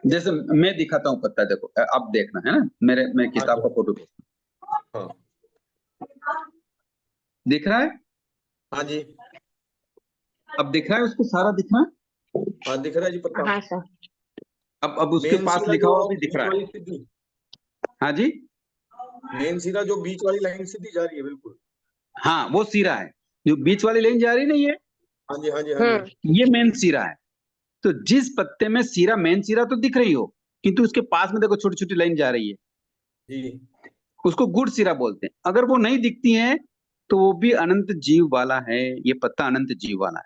जैसे मैं दिखाता हूँ पत्ता, देखो अब देखना है ना, मेरे हाँ किताब जी, का फोटो हाँ दिख रहा है। हाँ जी, अब दिख रहा है, उसको सारा दिख रहा है। हाँ दिख रहा है जी पत्ता। हाँ सर। अब उसके मेन पास सिरा लिखा जो हुआ भी दिख बीच रहा है। वाली सीधी, हाँ जी, मेन सिरा जो बीच वाली लाइन सीधी जा रही है बिल्कुल। हाँ वो सीरा है, जो बीच वाली लाइन जा रही नहीं है, हाँ जी, हाँ जी, हाँ जी, ये मेन सीरा है। तो जिस पत्ते में सीरा, मेन सीरा तो दिख रही हो, किंतु उसके पास में देखो छोटी छोटी लाइन जा रही है, जी उसको गुड़ सिरा बोलते हैं। अगर वो नहीं दिखती है तो वो भी अनंत जीव वाला है, ये पत्ता अनंत जीव वाला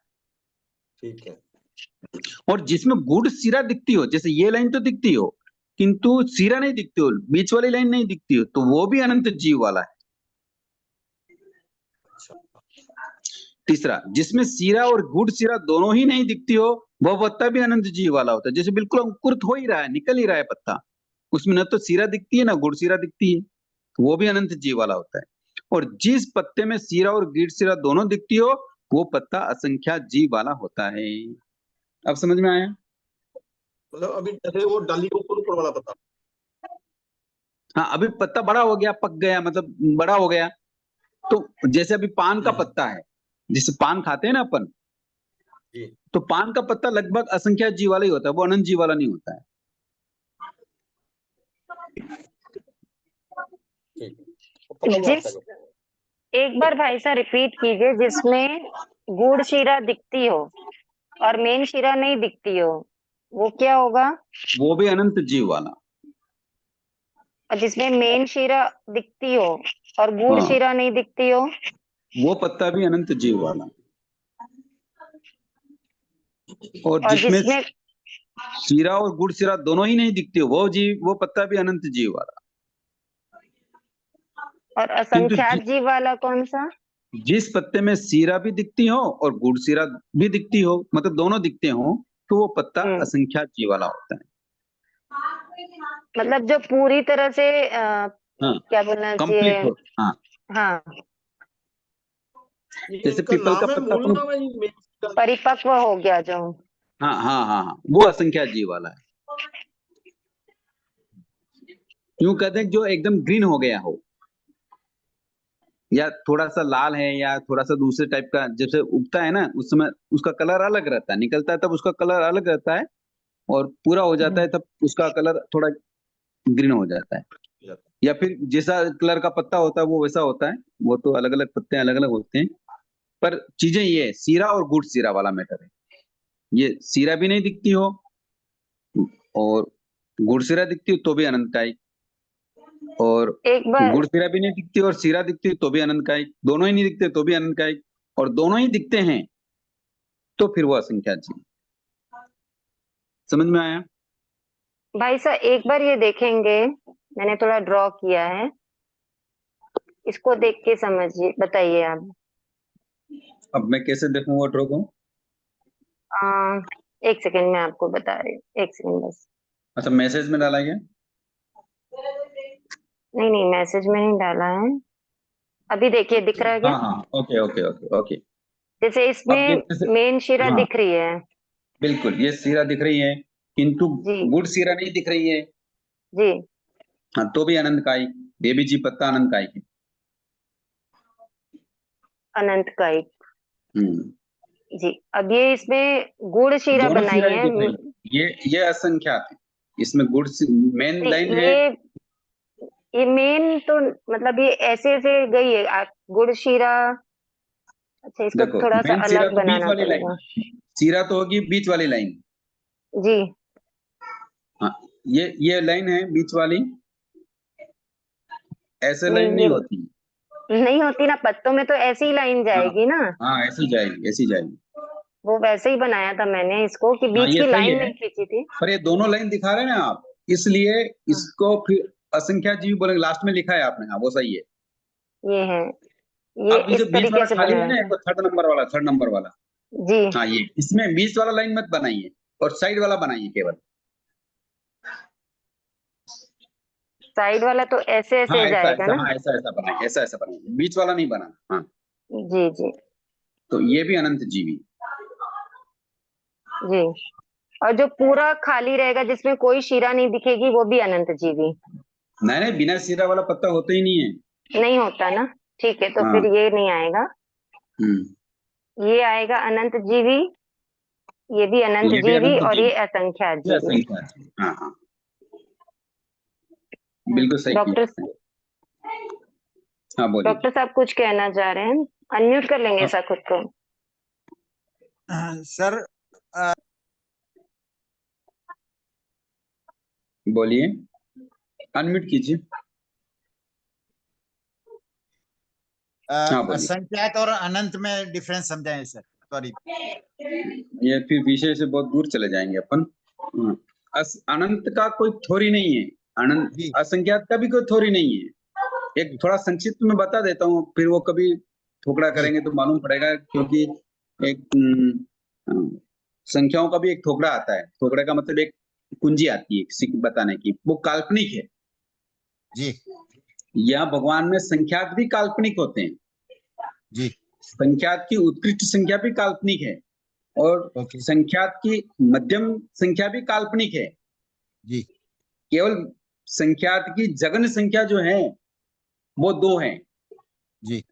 ठीक है। है। और जिसमें गुड़ सिरा दिखती हो, जैसे ये लाइन तो दिखती हो किंतु सिरा नहीं दिखती हो, बीच वाली लाइन नहीं दिखती हो, तो वो भी अनंत जीव वाला है। अच्छा, तीसरा, जिसमें सीरा और गुड़ सिरा दोनों ही नहीं दिखती हो, वह पत्ता भी अनंत जीव वाला होता है। जैसे बिल्कुल अंकुरित हो ही रहा है, निकल ही रहा है पत्ता, उसमें न तो सीरा दिखती है ना गुड़ सिरा दिखती है, तो वो भी अनंत जीव वाला होता है। और जिस पत्ते में सीरा और गिर सिरा दोनों दिखती हो, वो पत्ता असंख्या जीव वाला होता है। अब समझ में आया? मतलब अभी जैसे वो डाली के ऊपर ऊपर वाला पत्ता। हाँ, अभी पत्ता बड़ा हो गया, पक गया, मतलब बड़ा हो गया। तो जैसे अभी पान का पत्ता है, जिसे पान खाते हैं ना अपन, जी तो पान का पत्ता लगभग असंख्या जीव वाला ही होता है, वो अनंत जीव वाला नहीं होता है। ठीक है, तो पता हुआ जिस आपका जो। एक बार भाई साहब रिपीट कीजिए, जिसमें गुड़ शीरा दिखती हो और मेन शीरा नहीं दिखती हो, वो क्या होगा? वो भी अनंत जीव वाला। और जिसमें मेन शीरा दिखती हो और गुड़ हाँ, शीरा नहीं दिखती हो? वो पत्ता भी अनंत जीव वाला। और और जिसमें जिसमें शीरा और गुड़ शीरा दोनों ही नहीं दिखते हो, वो पत्ता भी अनंत जीव वाला। और किंतु असंख्यात जीव वाला कौन सा? जिस पत्ते में शीरा भी दिखती हो और गुड़ शीरा भी दिखती हो, मतलब दोनों दिखते हो, तो वो पत्ता असंख्यात जीव वाला होता है। मतलब जो पूरी तरह से हाँ, क्या बोलना कंप्लीट चाहिए? हो। हाँ, हाँ, ये जैसे इनका पीपल का नाम है, पत्ता मूल नाम है ये मेन सिरा? परिपक्व हो गया जो। हाँ हाँ हाँ हाँ, वो असंख्यात जीव वाला है। यूं कहते हैं जो एकदम ग्रीन हो गया हो, या थोड़ा सा लाल है, या थोड़ा सा दूसरे टाइप का, जब से उगता है ना उस समय उसका कलर अलग रहता है, निकलता है तब उसका कलर अलग रहता है, और पूरा हो जाता है तब उसका कलर थोड़ा ग्रीन हो जाता है। या फिर जैसा कलर का पत्ता होता है वो वैसा होता है, वो तो अलग अलग पत्ते अलग अलग होते हैं। पर चीजें ये है, सीरा और गुड़ सीरा वाला मैटर है। ये सीरा भी नहीं दिखती हो और गुड़ सीरा दिखती हो तो भी अनंतकायिक, और एक बार गुड़ सीरा भी नहीं दिखती और सीरा दिखती हो तो भी अनंतकायिक, दोनों ही नहीं दिखते तो भी अनंतकायिक, और दोनों ही दिखते हैं तो फिर वो असंख्यात जीव। समझ में आया? भाई साहब एक बार ये देखेंगे, मैंने थोड़ा ड्रॉ किया है। इसको देख के समझिए, बताइए आप। अब मैं कैसे देखूं वो ड्रॉ को? आ, एक सेकंड में आपको बता रही हूँ, एक सेकंड बस। अच्छा, मैसेज में डाला गया? नहीं नहीं, मैसेज में नहीं डाला है। अभी देखिए, दिख रहा है क्या? हाँ हाँ, ओके ओके ओके ओके। जैसे अब इसमें जैसे, मेन शिरा हाँ दिख रही है। बिल्कुल, ये सीरा दिख रही है, किंतु जी गुड़ सीरा नहीं दिख रही है। जी। हाँ, तो भी अनंतकायिक, बेबी जी पत्ता अनंतकायिक है। अनंतकायिक। हम्म, जी। अब ये इसमें गुड़ शीरा दोनों बनाई सीरा ही है। दिख रही है। ये असंख्यात है, इसमें गुड़ मेन नहीं, लाइन है। ये मेन तो मतलब ये ऐसे ऐसे गई है गुड़ शीरा। अच्छा, इसको देखो, थोड़ा सा मेन सीरा अलग तो बीच बनाना वाली लाइन, पड़ेगा। सीरा तो होगी बीच वाली लाइन। जी। हाँ, ये लाइन है बीच वाली, ऐसे नहीं, लाइन ये नहीं होती। नहीं होती ना, पत्तों में तो ऐसी ही लाइन हाँ जाएगी ना। हाँ, ऐसी जाएगी, ऐसी जाएगी। वो वैसे ही बनाया था मैंने इसको, कि हाँ, बीच ये की सही लाइन है, नहीं खींची थी। पर ये दोनों लाइन दिखा रहे हैं ना आप, इसलिए हाँ, इसको फिर असंख्यात जीव बोलेंगे। लास्ट में लिखा है आपने, हाँ वो सही है। ये है, ये अब ये जो इस बीच तरीके वाला से खाली है बनाया ना, था। एक थर्ड नंबर वाला, जी। हाँ ये, इसमें बीच वाला लाइन मत बनाइए और साइड वाला बनाइए केवल। साइड वाला तो ऐसे हाँ ऐसे ऐसा जाएगा ऐसा, ना। हाँ ऐसा ऐसा बनाइए, ऐसा ऐसा बनाइए, बीच वाला नहीं बनाना। हाँ, जी जी तो ये भी अनंत जीवी। जी। और जो पूरा खाली रहेगा, जिसमें कोई शीरा नहीं दिखेगी, वो भी अनंत जीवी। नहीं नहीं, बिना सीरा वाला पत्ता होता ही नहीं है। नहीं होता ना। ठीक है, तो हाँ। फिर ये नहीं आएगा। ये आएगा अनंत जीवी। ये भी अनंत ये भी जीवी, अनंत और ये जीवी, असंख्यात ये जीवी। असंख्यात है। हाँ हाँ, बिल्कुल सही किया डॉक्टर आपने। हाँ बोलिए। डॉक्टर साहब कुछ कहना चाह रहे हैं? अनम्यूट कर लेंगे सर खुद को। सर बोलिए, अनम्यूट कीजिए। हाँ बोलिए। असंख्यात और अनंत में डिफरेंस समझाएं सर, सॉरी। ये फिर विषय से बहुत दूर चले जाएंगे अपन। हाँ, अनंत का कोई थ्योरी नहीं है, अनंत जी असंख्यात का भी कोई थ्योरी नहीं है। एक थोड़ा संक्षिप्त में बता देता हूँ, फिर वो कभी ठोकरा जी करेंगे तो मालूम पड़ेगा, क्योंकि एक संख्याओं का भी एक ठोकरा आता है। ठोकरे का मतलब एक कुंजी आती है किसी को बताने की, वो काल्पनिक है। जी या भगवान में संख्यात भी काल्पनिक होते हैं, जी संख्यात की उत्कृष्ट संख्या भी काल्पनिक है, और ओके संख्यात की मध्यम संख्या भी काल्पनिक है। जी केवल संख्यात की जघन्य संख्या जो है वो 2 है। जी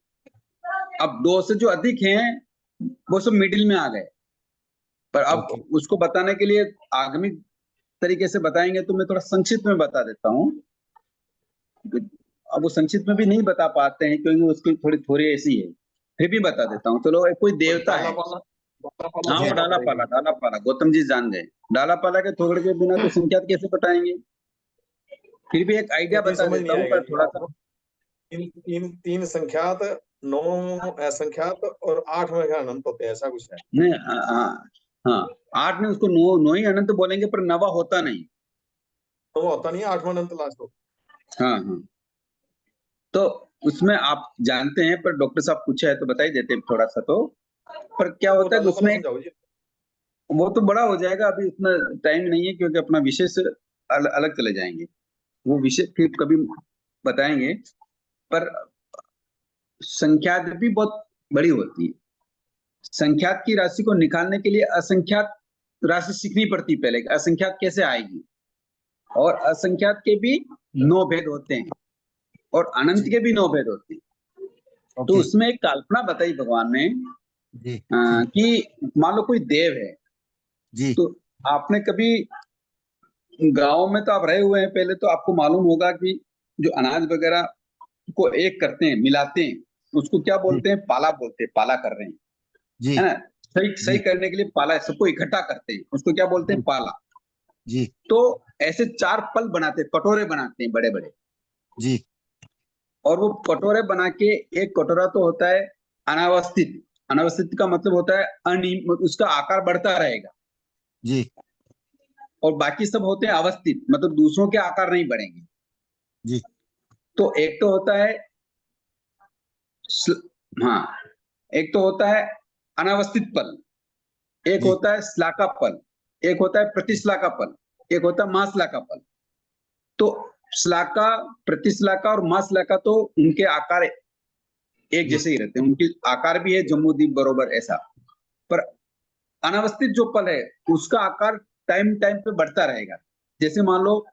अब 2 से जो अधिक हैं वो सब मिडिल में आ गए। पर अब ओके उसको बताने के लिए आगामी तरीके से बताएंगे, तो मैं थोड़ा संक्षिप्त में बता देता हूँ। अब वो संक्षिप्त में भी नहीं बता पाते हैं, क्योंकि उसकी थोड़ी थोड़ी ऐसी है, फिर भी बता देता हूँ। चलो, एक कोई देवता डाला है। पाला हाँ, वो समझाना पड़ेगा। डाला पाला गौतम जी जान गए। डाला पाला के थोड़े के बिना तो संख्यात कैसे बताएंगे? फिर भी एक आइडिया ये बता समझ देता नहीं हूँ, आएगा पर जी थोड़ा सा। आपको। तीन संख्यात, 9 असंख्यात और 8 में क्या अनंत होते हैं, ऐसा कुछ है। नहीं, हाँ हाँ, 8 में उसको 9 ही अनंत बोलेंगे, पर नवा होता नहीं। तो वो होता नहीं है 8वां अनंत लास्ट हो। हाँ हाँ, तो उसमें आप जानते हैं, पर डॉक्टर साहब पूछा है तो बता ही देते हैं थोड़ा सा। तो पर क्या वो होता है कि डाला पाला उसमें, समझाओ जी। वो तो बड़ा हो जाएगा, अभी उतना टाइम नहीं है, क्योंकि अपना विषय से अलग चले जाएंगे। वो विषय फिर कभी बताएंगे। पर संख्यात भी बहुत बड़ी होती है। संख्यात की राशि को निकालने के लिए असंख्यात राशि सीखनी पड़ती है पहले, असंख्यात कैसे आएगी। और असंख्यात के भी 9 भेद होते हैं, और अनंत जी के भी 9 भेद होते हैं। तो ओके उसमें एक कल्पना बताई भगवान ने, जी कि मान लो कोई देव है। जी तो आपने कभी गांव में तो आप रहे हुए हैं पहले, तो आपको मालूम होगा कि जो अनाज वगैरह को एक करते हैं, मिलाते हैं, उसको क्या जी बोलते हैं? पाला बोलते हैं। पाला कर रहे हैं, जी है ना? सही सही जी करने के लिए पाला, सबको इकट्ठा करते हैं, उसको क्या बोलते हैं? जी पाला। जी तो ऐसे 4 पल बनाते हैं, कटोरे बनाते हैं बड़े बड़े। जी और वो कटोरे बना के, एक कटोरा तो होता है अनावस्थित। अनावस्थित का मतलब होता है उसका आकार बढ़ता रहेगा, जी और बाकी सब होते हैं अवस्थित, मतलब दूसरों के आकार नहीं बढ़ेंगे। जी तो एक तो होता है हाँ, एक तो होता है अनावस्थित पल, एक जी। होता है श्लाका पल, एक होता है प्रतिश्लाका पल, एक होता है महाश्लाका पल। तो श्लाका, प्रतिश्लाका और महाश्लाका तो उनके आकार एक जैसे ही रहते हैं, उनके आकार भी है जम्बूद्वीप बरोबर ऐसा। पर अनावस्थित जो पल है उसका आकार टाइम टाइम पे बढ़ता रहेगा। जैसे मान लो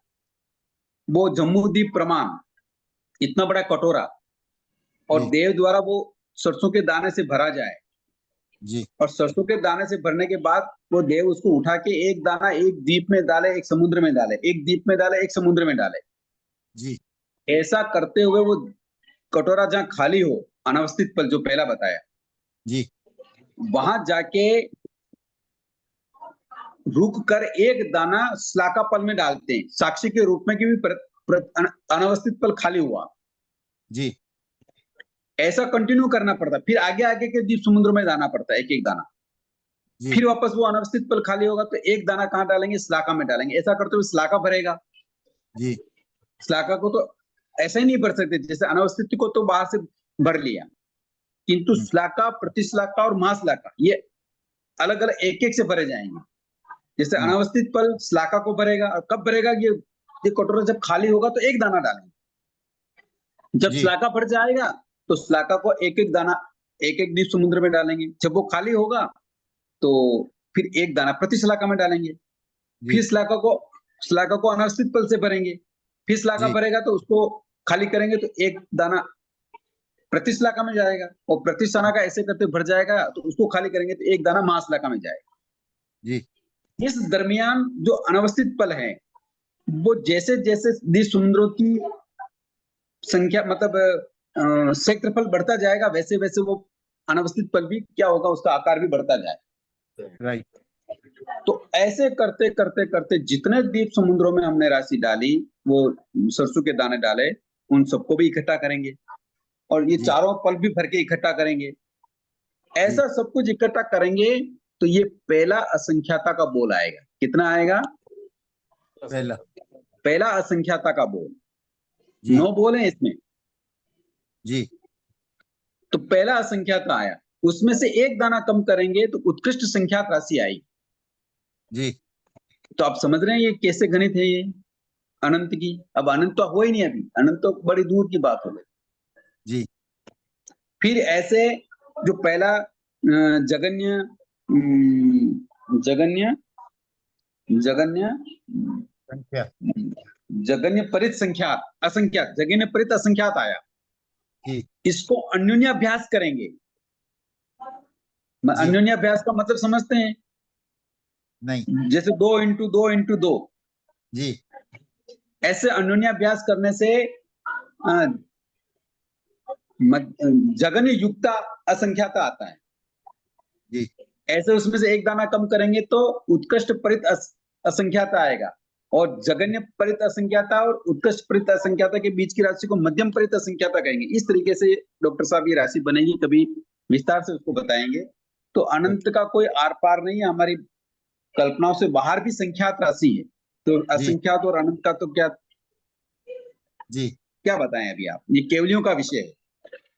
वो जम्बूद्वीप प्रमाण इतना बड़ा कटोरा और जी। देव द्वारा वो सरसों के दाने से भरा जाए, जी। और सरसों के दाने से भरने के बाद वो देव उसको उठा के एक दाना एक द्वीप में डाले, एक समुद्र में डाले, एक द्वीप में डाले, एक समुद्र में डाले। जी। ऐसा करते हुए वो कटोरा जहां खाली हो, अनावस्थित पल जो पहला बताया, जी। वहां जाके रुक कर एक दाना श्लाका पल में डालते हैं, साक्षी के रूप में कि भी अनावस्थित पल खाली हुआ। जी। ऐसा कंटिन्यू करना पड़ता है, फिर आगे आगे के द्वीप समुद्र में जाना पड़ता है एक एक दाना। जी। फिर वापस वो अनावस्थित पल खाली होगा तो एक दाना कहाँ डालेंगे, श्लाका में डालेंगे। ऐसा करते हुए श्लाका भरेगा। जी। श्लाका को तो ऐसा ही नहीं भर सकते, जैसे अनावस्थित को तो बाहर से भर लिया, किंतु श्लाका, प्रतिश्लाका और महाश्लाका ये अलग अलग एक एक से भरे जाएंगे। जैसे अनावस्थित पल श्लाका को भरेगा, और कब भरेगा, ये कटोरा जब खाली होगा तो एक दाना डालेंगे। जब जी। श्लाका भर जाएगा तो श्लाका को एक एक दाना एक एक द्वीप समुद्र में डालेंगे। जब वो खाली होगा तो फिर एक दाना प्रतिश्लाका में डालेंगे। जी। फिर श्लाका को अनावस्थित पल से भरेंगे। फिर श्लाका जी। भरेगा तो उसको खाली करेंगे तो एक दाना प्रतिश्लाका में जाएगा, और प्रतिश्लाका ऐसे करते भर जाएगा तो उसको खाली करेंगे तो एक दाना महाश्लाका में जाएगा। जी। इस दरमियान जो अनावस्थित पल है वो जैसे जैसे द्वीप समुद्रों की संख्या मतलब क्षेत्रफल बढ़ता जाएगा, वैसे वैसे वो अनावस्थित पल भी क्या होगा, उसका आकार भी बढ़ता जाएगा। राइट। तो ऐसे करते करते करते जितने द्वीप समुद्रों में हमने राशि डाली, वो सरसों के दाने डाले, उन सबको भी इकट्ठा करेंगे और ये जी। चारों पल भी भर के इकट्ठा करेंगे। ऐसा सब कुछ इकट्ठा करेंगे तो ये पहला असंख्याता का बोल आएगा। कितना आएगा? पहला। पहला असंख्याता का बोल। जी। 9 बोल हैं इसमें। जी। तो पहला असंख्याता आया, उसमें से एक दाना कम करेंगे तो उत्कृष्ट संख्यात राशि आई। जी। तो आप समझ रहे हैं ये कैसे गणित है ये अनंत की। अब अनंत तो हो ही नहीं, अभी अनंत तो बड़ी दूर की बात हो गई। जी। फिर ऐसे जो पहला जगन्य जगन्य जगन्य संख्या। जगन्य परित संख्यात असंख्यात, जगन्य परित असंख्यात आया। जी। इसको अन्योन्याभ्यास करेंगे। जी। अन्योन्याभ्यास का मतलब समझते हैं? नहीं। जैसे 2 इंटू 2 इंटू 2, जी। ऐसे अन्योन्याभ्यास करने से जगन्य युक्ता असंख्याता आता है। जी। ऐसे उसमें से एक दाना कम करेंगे तो उत्कृष्ट परित असंख्याता आएगा, और जगन्य परित असंख्याता और उत्कृष्ट परित असंख्याता के बीच की राशि को मध्यम परित असंख्याता कहेंगे। इस तरीके से डॉक्टर साहब ये राशि बनेगी, कभी विस्तार से उसको बताएंगे। तो अनंत का कोई आर पार नहीं है, हमारी कल्पनाओं से बाहर भी संख्यात राशि है। तो असंख्यात और अनंत का तो क्या जी। क्या बताएं अभी आप, ये केवलियों का विषय है।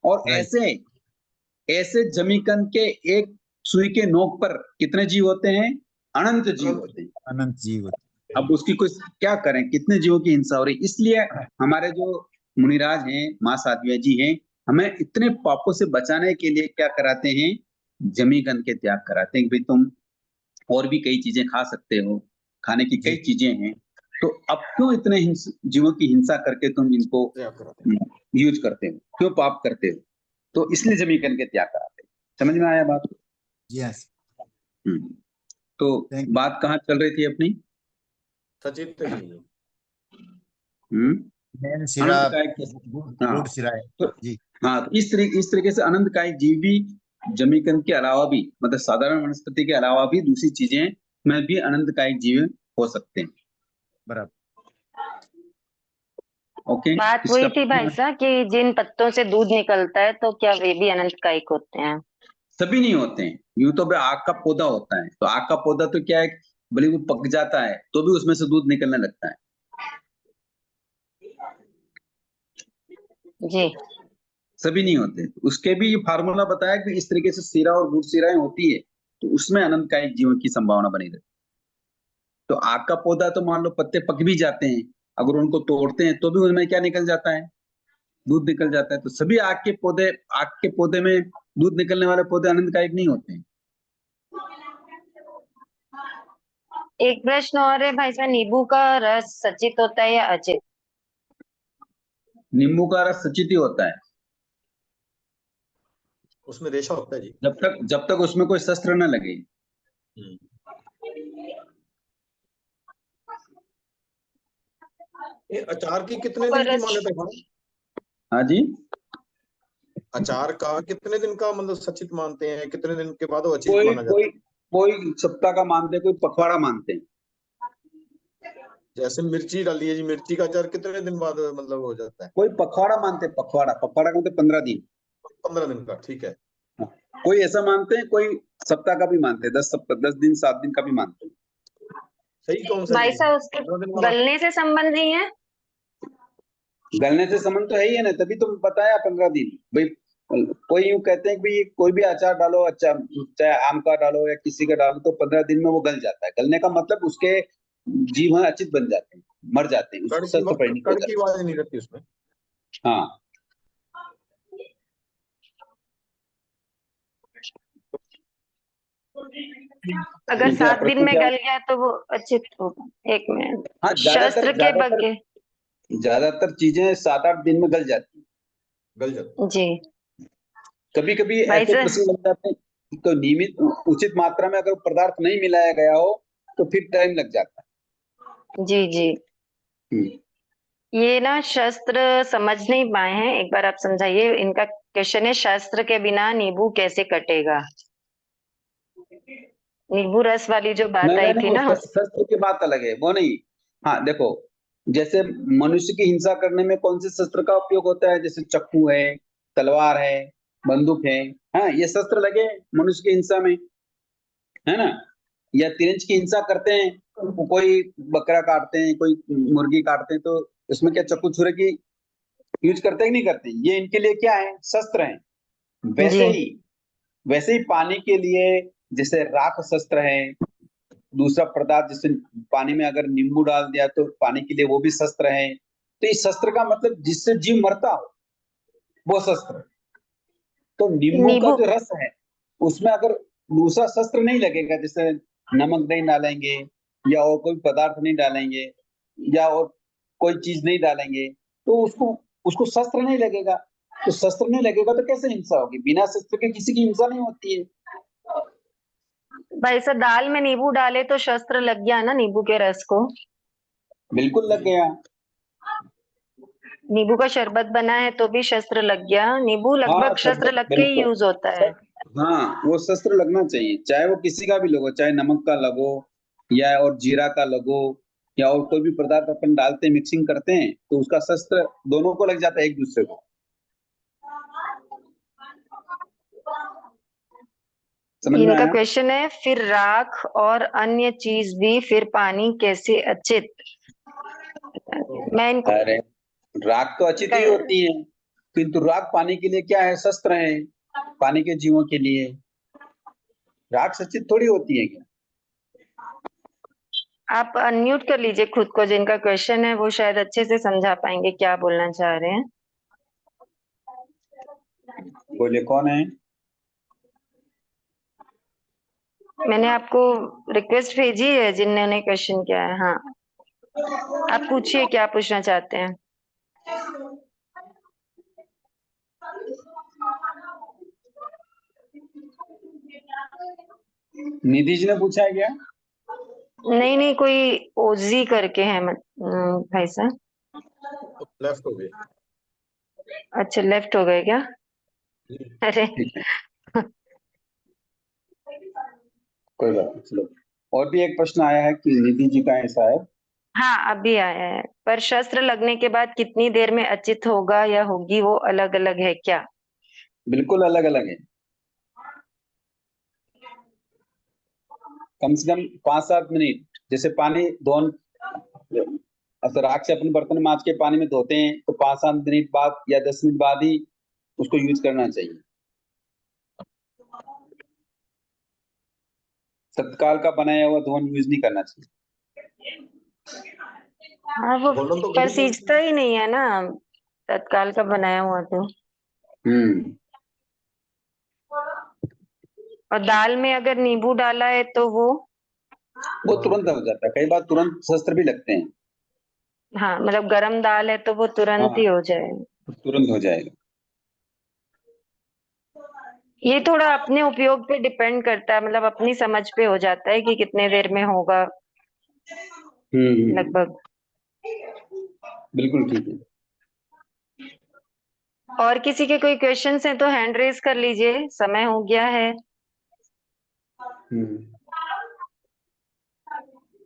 और राइट। ऐसे ऐसे जमीकंद के एक सुई के नोक पर कितने जीव होते हैं? अनंत जीव होते हैं। अनंत जीव। अब उसकी कुछ क्या करें, कितने जीवों की हिंसा हो रही। इसलिए हमारे जो मुनिराज हैं, माँ साध्विया जी हैं, हमें इतने पापों से बचाने के लिए क्या कराते हैं? जमीकंद के त्याग कराते हैं कि भाई तुम और भी कई चीजें खा सकते हो, खाने की कई जी। चीजें हैं, तो अब क्यों इतने जीवों की हिंसा करके तुम इनको यूज करते हो, क्यों पाप करते हो? तो इसलिए जमीकंद के त्याग कराते हैं। समझ में आया बात? यस। तो Thank you. बात कहाँ चल रही थी अपनी? सचित्र जी। मेन सिरा अनंत कायिक। हाँ, गुड़ सिरा है। तो जी। हाँ, तो इस तरीके से अनंत कायिक जीव भी जमीकंद के अलावा भी, मतलब साधारण वनस्पति के अलावा भी दूसरी चीजें में भी अनंत कायिक जीव हो सकते हैं। बराबर। ओके। बात वही थी भाई साहब कि जिन पत्तों से दूध निकलता है तो क्या वे भी अनंत कायिक होते हैं? सभी नहीं होते हैं। यूं तो आग का पौधा होता है, तो आग का पौधा तो क्या है, भले वो पक जाता है तो भी उसमें से दूध निकलने लगता है। जी। सभी नहीं होते। उसके भी फार्मूला बताया कि इस तरीके से सीरा और गुड़ सीराएं होती है, तो उसमें अनंत कायिक जीवन की संभावना बनी रहती है। तो आग का पौधा तो मान लो पत्ते पक भी जाते हैं, अगर उनको तोड़ते हैं तो भी उनमें क्या निकल जाता है, दूध निकल जाता है। तो सभी आग के पौधे में दूध निकलने वाले पौधे अनंत कायिक नहीं होते हैं। एक प्रश्न और है भाई साहब, नींबू का रस सचित होता है या अचित? नींबू का रस सचित ही होता है, उसमें रेशा होता है जी। जब तक उसमें कोई शस्त्र न लगे। हम्म। ये अचार की कितने दिन की मान्यता है? हाँ जी, अचार का कितने दिन का मतलब सचित मानते हैं, कितने दिन के बाद वो अचित कोई माना जाता कोई कोई सप्ताह का मानते हैं, कोई पखवाड़ा मानते हैं। है? जैसे मिर्ची डाली है जी, मिर्ची का अचार कितने दिन बाद मतलब हो जाता है? कोई पखवाड़ा मानते हैं, पखवाड़ा का मतलब 15 दिन। 15 दिन का, ठीक है। कोई ऐसा मानते हैं, कोई सप्ताह का भी मानते हैं, 10 दिन 7 दिन का भी मानते हैं। सही कौन सा भाई जी? साहब उसके 15 दिन वाला? गलने से संबंध नहीं है? गलने से संबंध तो है ही है ना, तभी तो बताया 15 दिन भाई। कोई यूं कहते हैं कि भाई कोई भी अचार डालो, अच्छा चाहे आम का डालो या किसी का डालो, तो 15 दिन में वो गल जाता है। गलने का मतलब उसके जीव अचित बन जाते हैं, मर जाते हैं, उसको शस्त्र परिणित हो कड़ की जाते आवाज नहीं रहती उसमें। हैं। हाँ, अगर क्या 7 दिन प्रश्न में क्या? गल गया तो वो अचित होगा। एक मिनट, हाँ, शस्त्र के बगे ज्यादातर चीजें 7-8 दिन में गल जाती हैं। गल जाता जी कभी कभी भाई ऐसे साहब। प्रश्न लग जाते हैं, तो नियमित उचित मात्रा में अगर पदार्थ नहीं मिलाया गया हो तो फिर टाइम लग जाता जी जी, है। ये ना शस्त्र समझ नहीं पाए हैं, एक बार आप समझाइए। इनका क्वेश्चन है, शस्त्र के बिना नींबू कैसे कटेगा? नींबू रस वाली जो बात आई थी वो ना शस्त्र की बात अलग है, वो नहीं। हाँ देखो, जैसे मनुष्य की हिंसा करने में कौन से शस्त्र का उपयोग होता है, जैसे चाकू है, तलवार है, बंदूक है। हाँ, ये शस्त्र लगे मनुष्य की हिंसा में, है ना। या तिरंज की हिंसा करते हैं, कोई बकरा काटते हैं, कोई मुर्गी काटते हैं, तो इसमें क्या चाकू छुरे की यूज करते हैं कि नहीं करते? ये इनके लिए क्या है, शस्त्र है। जी वैसे ही पानी के लिए जैसे राख शस्त्र है, दूसरा पदार्थ जैसे पानी में अगर नींबू डाल दिया तो पानी के लिए वो भी शस्त्र है। तो इस शस्त्र का मतलब जिससे जीव मरता हो वो शस्त्र। तो नींबू का नींबू जो रस है उसमें अगर दूसरा शस्त्र नहीं लगेगा, जैसे नमक नहीं डालेंगे या और कोई पदार्थ नहीं डालेंगे या और कोई चीज नहीं डालेंगे, तो उसको उसको शस्त्र नहीं लगेगा। तो शस्त्र नहीं लगेगा तो कैसे हिंसा होगी? बिना शस्त्र के किसी की हिंसा नहीं होती है। भाई साहब, दाल में नींबू डाले तो शस्त्र लग गया ना नींबू के रस को? बिल्कुल लग गया। नींबू का शरबत बना है तो भी शस्त्र लग गया। नींबू हाँ, लगभग शस्त्र लग के ही बिल्कुल। यूज होता है। हाँ, वो शस्त्र लगना चाहिए, चाहे वो किसी का भी लगो, चाहे नमक का लगो या और जीरा का लगो या और कोई भी पदार्थ अपन डालते हैं, मिक्सिंग करते हैं, तो उसका शस्त्र दोनों को लग जाता है, एक दूसरे को। समझ में इनका आया? क्वेश्चन है, फिर राख और अन्य चीज भी फिर पानी कैसे अचित? मैं इनको अरे, राख तो अचित ही होती है, किंतु राख पानी के लिए क्या है, शस्त्र है, पानी के जीवों के लिए। राख सचित थोड़ी होती है क्या? आप अनम्यूट कर लीजिए खुद को, जिनका क्वेश्चन है वो शायद अच्छे से समझा पाएंगे क्या बोलना चाह रहे हैं। बोले, कौन है? मैंने आपको रिक्वेस्ट भेजी है जिन्होंने क्वेश्चन किया है। हाँ, आप पूछिए क्या पूछना चाहते हैं। निधि जी ने पूछा है क्या? नहीं नहीं, कोई ओजी करके है भाई साहब। लेफ्ट हो गए। अच्छा, लेफ्ट हो गए क्या? अरे ठीक है, कोई बात नहीं, चलो। और भी एक प्रश्न आया है कि निधि जी का ऐसा है। हाँ, अभी आया है। पर शस्त्र लगने के बाद कितनी देर में अचित होगा या होगी, वो अलग अलग है क्या? बिल्कुल अलग अलग है, कम से कम 5-7 मिनट। जैसे पानी धोन, अगर राख से अपन बर्तन मांज के पानी में धोते हैं तो 5-7 मिनट बाद या 10 मिनट बाद ही उसको यूज करना चाहिए। तत्काल का बनाया हुआ धुआं यूज नहीं करना चाहिए। हाँ वो बोलन तो पर गरीब लोग सींचता ही नहीं है ना तत्काल का बनाया हुआ तो। हम्म। और दाल में अगर नींबू डाला है तो वो तुरंत हो जाता है, कई बार तुरंत शस्त्र भी लगते हैं। हाँ मतलब गरम दाल है तो वो तुरंत ही हाँ, हो जाए। तुरंत हो जाएगा। ये थोड़ा अपने उपयोग पे डिपेंड करता है, मतलब अपनी समझ पे हो जाता है कि कितने देर में होगा लगभग। बिल्कुल ठीक है। और किसी के कोई क्वेश्चंस हैं तो हैंड रेज कर लीजिए, समय हो गया है। हम्म।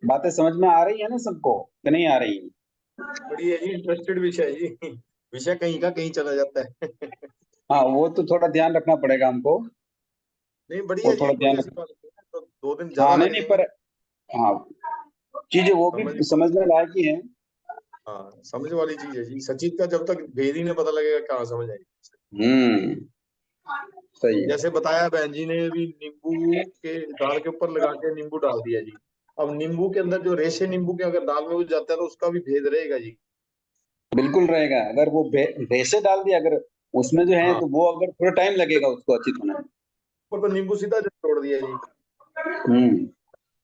बातें समझ में आ रही है ना सबको कि नहीं आ रही? बड़ी है जी, इंटरेस्टेड विषय है जी। विषय कहीं का कहीं चला जाता है। हाँ, वो तो थोड़ा ध्यान रखना पड़ेगा हमको। नहीं बढ़िया वो जी, थोड़ा कोई ध्यान ऐसी रख। बात नहीं है, तो 2 दिन हाँ, ज्यादा नहीं लग नहीं, जाएंगे। पर हाँ, चीजें वो भी समझ समझने लायक ही है। हाँ, समझ वाली चीज है जी। सचित का जब तक भेद ही नहीं पता लगेगा कहाँ समझ आएगी। हम्म। सही है। जैसे बताया बहन जी ने भी, नींबू के दाल के ऊपर लगा के नींबू डाल दिया जी। अब नींबू के अंदर जो रेशे नींबू के अगर दाल में उग जाता है तो उसका भी भेद रहेगा जी। बिल्कुल रहेगा। अगर वो रेसे डाल दिया अगर उसमें जो है, हाँ, तो वो अगर थोड़ा टाइम लगेगा उसको अच्छी तरह। ऊपर तो नींबू सीधा छोड़ दिया जी। हम्म।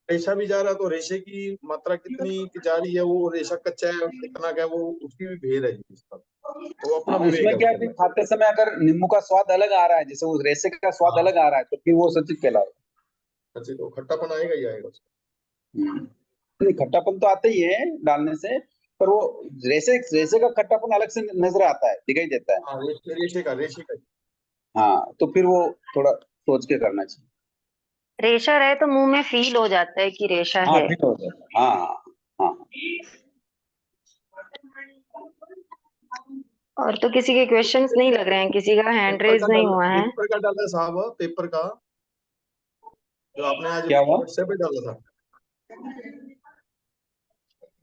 रेशा भी जा रहा है तो रेशे की मात्रा कितनी जा रही है, वो रेशा कच्चा है कितना क्या, वो उसकी भी भेद है जी उसका। तो वो हाँ, अपना विवेक उसमें है क्या उसके है कि अंदर। खाते समय अगर नींबू का स्वाद अलग आ रहा है, जैसे उस रेसे का स्वाद हाँ, अलग आ रहा है, तो फिर वो सचित कहलाएगा। अच्छी तो खट्टापन आएगा ही आएगा उसका। नहीं, खट्टापन तो आता ही है डालने से, पर वो रेसे रेसे का खट्टापन अलग से नजर आता है, दिखाई देता है। हाँ, रेशे का। हाँ, तो फिर वो थोड़ा सोच के करना चाहिए। रेशा रहे तो मुंह में फील हो जाता है कि रेशा हाँ, है। फिर हो जाता है। हाँ हाँ। और तो किसी के क्वेश्चंस नहीं लग रहे हैं, किसी का हैंड रेज नहीं हुआ है। पेपर का डाला है साहब, पेपर का जो आपने आज क्या हुआ? व्हाट्सएप पे डाला था।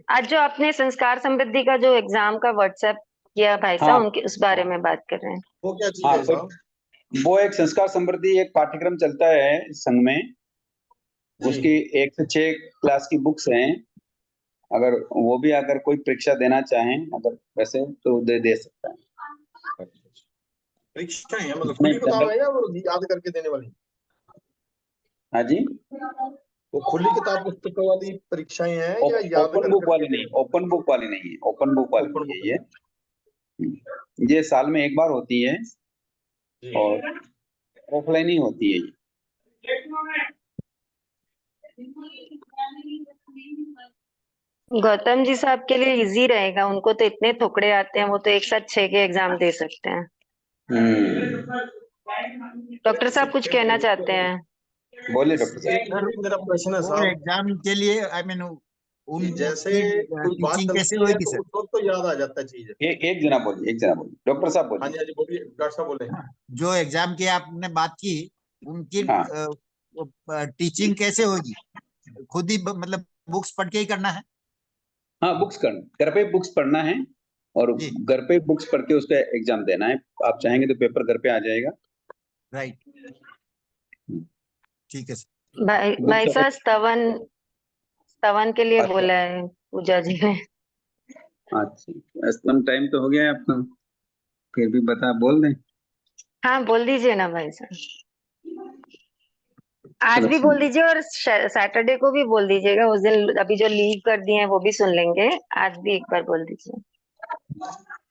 आज जो आपने संस्कार समृद्धि का जो एग्जाम का व्हाट्सएप किया भाई हाँ साहब, उनके उस बारे में बात कर रहे हैं। वो क्या चीज हाँ, है तो साहब? वो एक संस्कार समृद्धि एक पाठ्यक्रम चलता है संघ में। जी। उसकी 1 से 6 क्लास की बुक्स हैं। अगर वो भी अगर कोई परीक्षा देना चाहें, अगर वैसे तो दे सकता है। परीक्षाएं हैं मतलब उसमें खुली किताब जनरल। है या वो याद करके देने वाली? हाँ जी। वो खुली किताब पुस्तकों वाली परीक्षाएं हैं या याद ओपन कर बुक करके वाली देने नहीं, ओपन बुक वाली नहीं है, ओपन बुक वाली ओपन नहीं बुक? है ये साल में एक बार होती है जी। और ऑफलाइन ही होती है ये। गौतम जी साहब के लिए इजी रहेगा, उनको तो इतने थोकड़े आते हैं, वो तो एक साथ 6 के एग्जाम दे सकते हैं। हम्म। डॉक्टर साहब कुछ कहना चाहते हैं? बोलिए डॉक्टर साहब। एक मेरा प्रश्न है वो साहब एग्जाम के लिए आई मीन कि जैसे उनकी कोई बात टीचिंग कैसे चलती है होगी तो सर? उस वक्त तो याद आ जाता है चीज। एक जना बोलिए, एक जना बोलिए, डॉक्टर साहब हाँ बोलिए। जी, हाँ जी, बोलिए डॉक्टर साहब बोले। जो एग्जाम की आपने बात की, उनकी हाँ टीचिंग कैसे होगी? खुद ही मतलब बुक्स पढ़ के ही करना है? हाँ, बुक्स करना, घर पे बुक्स पढ़ना है और जी, घर पे बुक्स पढ़ के उसका एग्जाम देना है। आप चाहेंगे तो पेपर घर पे आ जाएगा। राइट, ठीक है सर। भाई बुक्स। साहब स्तवन के लिए अच्छा बोला है पूजा जी ने। अच्छा, स्तम टाइम तो हो गया है आपका, फिर भी बता बोल दें। हाँ बोल दीजिए ना भाई साहब, आज चलो भी बोल सुन। दीजिए और सैटरडे को भी बोल दीजिएगा, उस दिन अभी जो लीव कर दिए हैं वो भी सुन लेंगे। आज भी एक बार बोल दीजिए।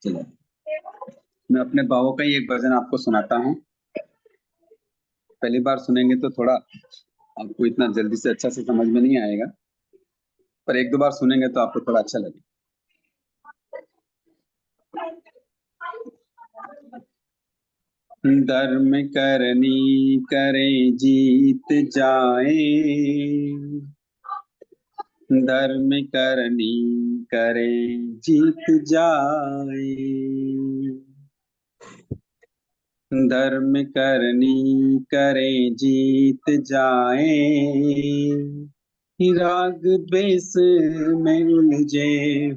चलो, मैं अपने भावों का ही एक भजन आपको सुनाता हूँ। पहली बार सुनेंगे तो थोड़ा आपको इतना जल्दी से अच्छा से समझ में नहीं आएगा, पर 1-2 बार सुनेंगे तो आपको थोड़ा अच्छा लगेगा। धर्म करनी करे जीत जाए, धर्म करनी करे जीत जाए, धर्म करनी करे जीत जाए, राग द्वेष में उलझे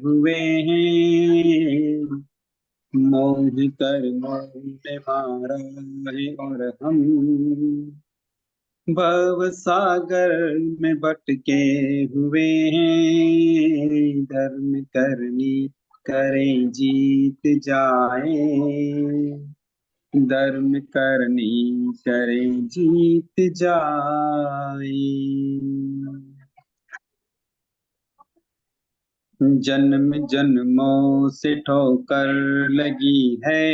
हुए हैं, मोह कर मोह ने मारा है और हम भव सागर में भटके हुए हैं। धर्म करनी करें जीत जाए, धर्म करनी करें जीत जाए। जन्म जन्मों से ठोकर लगी है,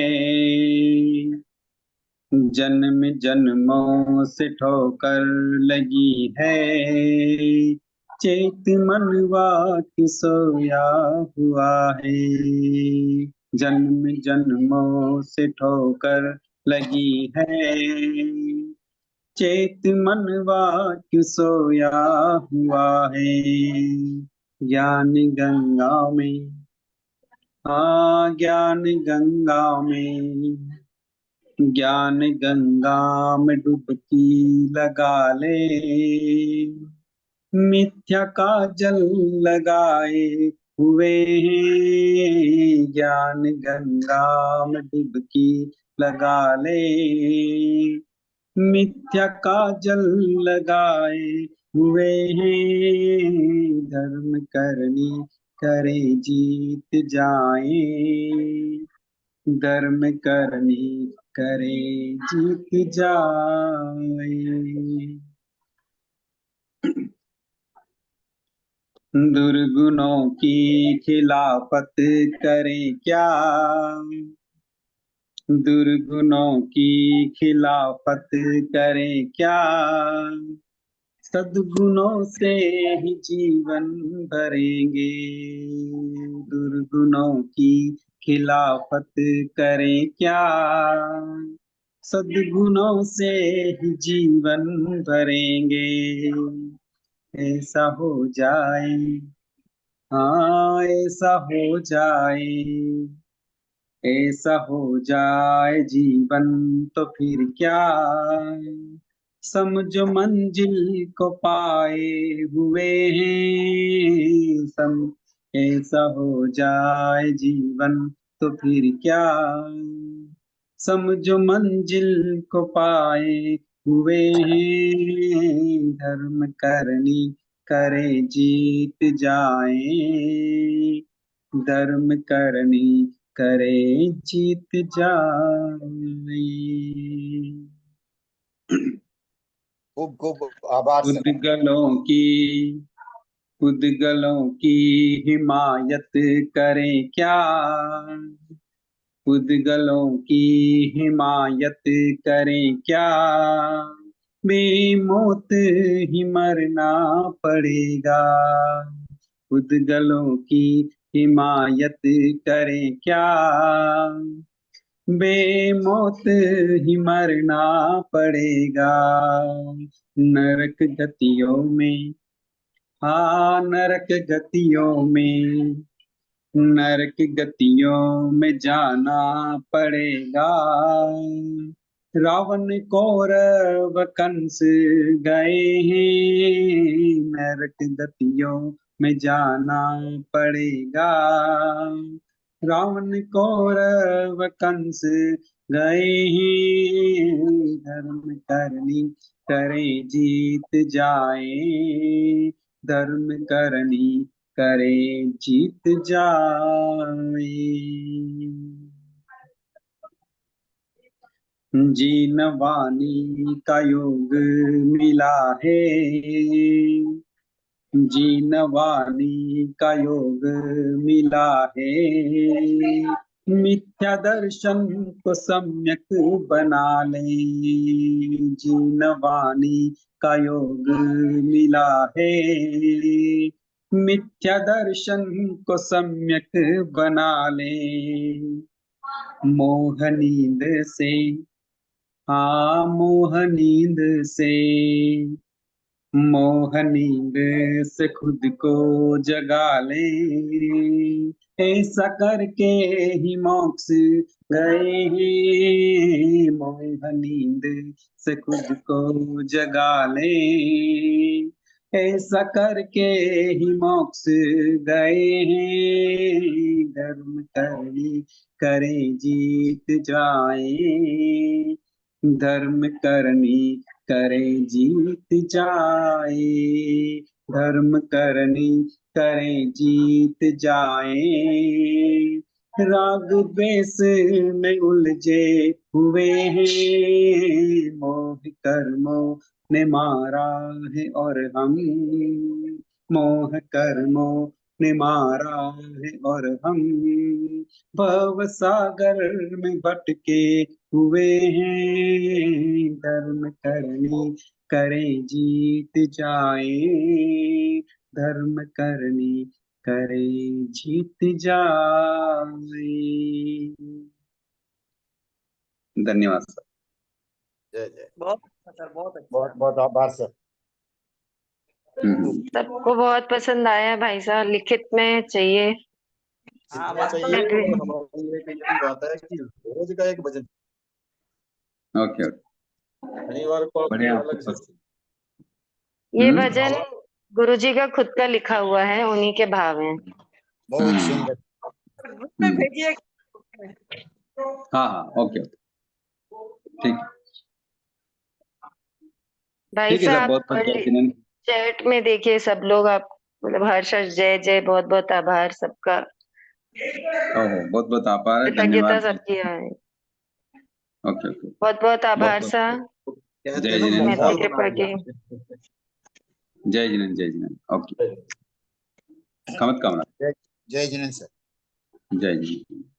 जन्म जन्मों से ठोकर लगी है। चेत मनवा की सोया हुआ है, जन्म जन्मों से ठोकर लगी है। चेत मनवा की सोया हुआ है। ज्ञान गंगा में, ज्ञान गंगा में, ज्ञान गंगा में डुबकी लगा ले। मिथ्या का जल लगाए हुए हैं, ज्ञान गंगा में डुबकी लगा ले। मिथ्या का जल लगाए हुए हैं। धर्म करनी करे जीत जाए, धर्म करनी करे जीत जाए। दुर्गुणों की खिलाफत करे क्या, दुर्गुणों की खिलाफत करे क्या। सद्गुणों से ही जीवन भरेंगे, दुर्गुणों की खिलाफत करें क्या। सद्गुणों से ही जीवन भरेंगे। ऐसा हो जाए, हाँ ऐसा हो जाए, ऐसा हो जाए जीवन तो फिर क्या। समझो मंजिल को पाए हुए हैं, ऐसा हो जाए जीवन तो फिर क्या। समझो मंजिल को पाए हुए हैं। धर्म करनी करे जीत जाए, धर्म करनी करे जीत जाए। खूब खूब आभार सर। उद्गलों की हिमायत करें क्या, उद्गलों की हिमायत करें क्या। बेमौत ही मरना पड़ेगा, उद्गलों की हिमायत करें क्या। बेमौत ही मरना पड़ेगा। नरक गतियों में, हाँ नरक गतियों में, नरक गतियों में जाना पड़ेगा। रावण कौरव कंस गए हैं, नरक गतियों में जाना पड़ेगा। रावण कौरव कंस गए हैं। धर्म करनी करे जीत जाए, धर्म करनी करे जीत जाए। जीन वाणी का योग मिला है, जीन वाणी का योग मिला है। मिथ्या दर्शन को सम्यक बना ले, जीन वाणी का योग मिला है। मिथ्या दर्शन को सम्यक बना ले। मोह नींद से, हाँ मोह नींद से, मोह नींद से खुद को जगा ले। ऐसा करके ही मोक्ष गए हैं। मोह नींद से खुद को जगा ले, ऐसा करके ही मोक्ष गए हैं। धर्म करनी करे जीत जाए, धर्म करनी करे जीत जाए, धर्म करनी करे जीत जाए। राग द्वेष में उलझे हुए हैं, मोह कर्मों ने मारा है और हम, मोह कर्मों ने मारा है और हम भव सागर में भटके हुए हैं, धर्म करनी करे जीत जाए, धर्म करनी करे जीत जाए। धन्यवाद सर। जय जय। बहुत अच्छा सर, बहुत अच्छा। बहुत बहुत आभार सर। सबको बहुत पसंद आया भाई साहब, लिखित में चाहिए। हाँ, जितना वास्तव चाहिए में- और हमारी एक यही बात है कि रोज का एक भजन ओके ओके, शनिवार को आप बढ़िया। अलग से ये हम्म। भजन गुरुजी का खुद का लिखा हुआ है, उन्हीं के भाव हैं। बहुत सुंदर। ग्रुप में भेजिए। हाँ हाँ, ओके ओके, ठीक भाई ठीक है सर, साहब बहुत बहुत जय जिनेंद्र। चैट में देखिए सब लोग, आप मतलब हर्ष हर्ष जय जय, बहुत बहुत आभार सबका, ओहो, बहुत बहुत आभार है, कृतज्ञता धन्यवाद। सबकी है। ओके ओके, बहुत बहुत आभार बहुत- सा। कहते जय हैं ना, जिनेंद्र। मैत्री माहौल कृपा बना की। दिया। जय जिनेंद्र, जय जिनेंद्र। ओके, खमत कामना। जय जिनेंद्र सर। जय जिनेंद्र।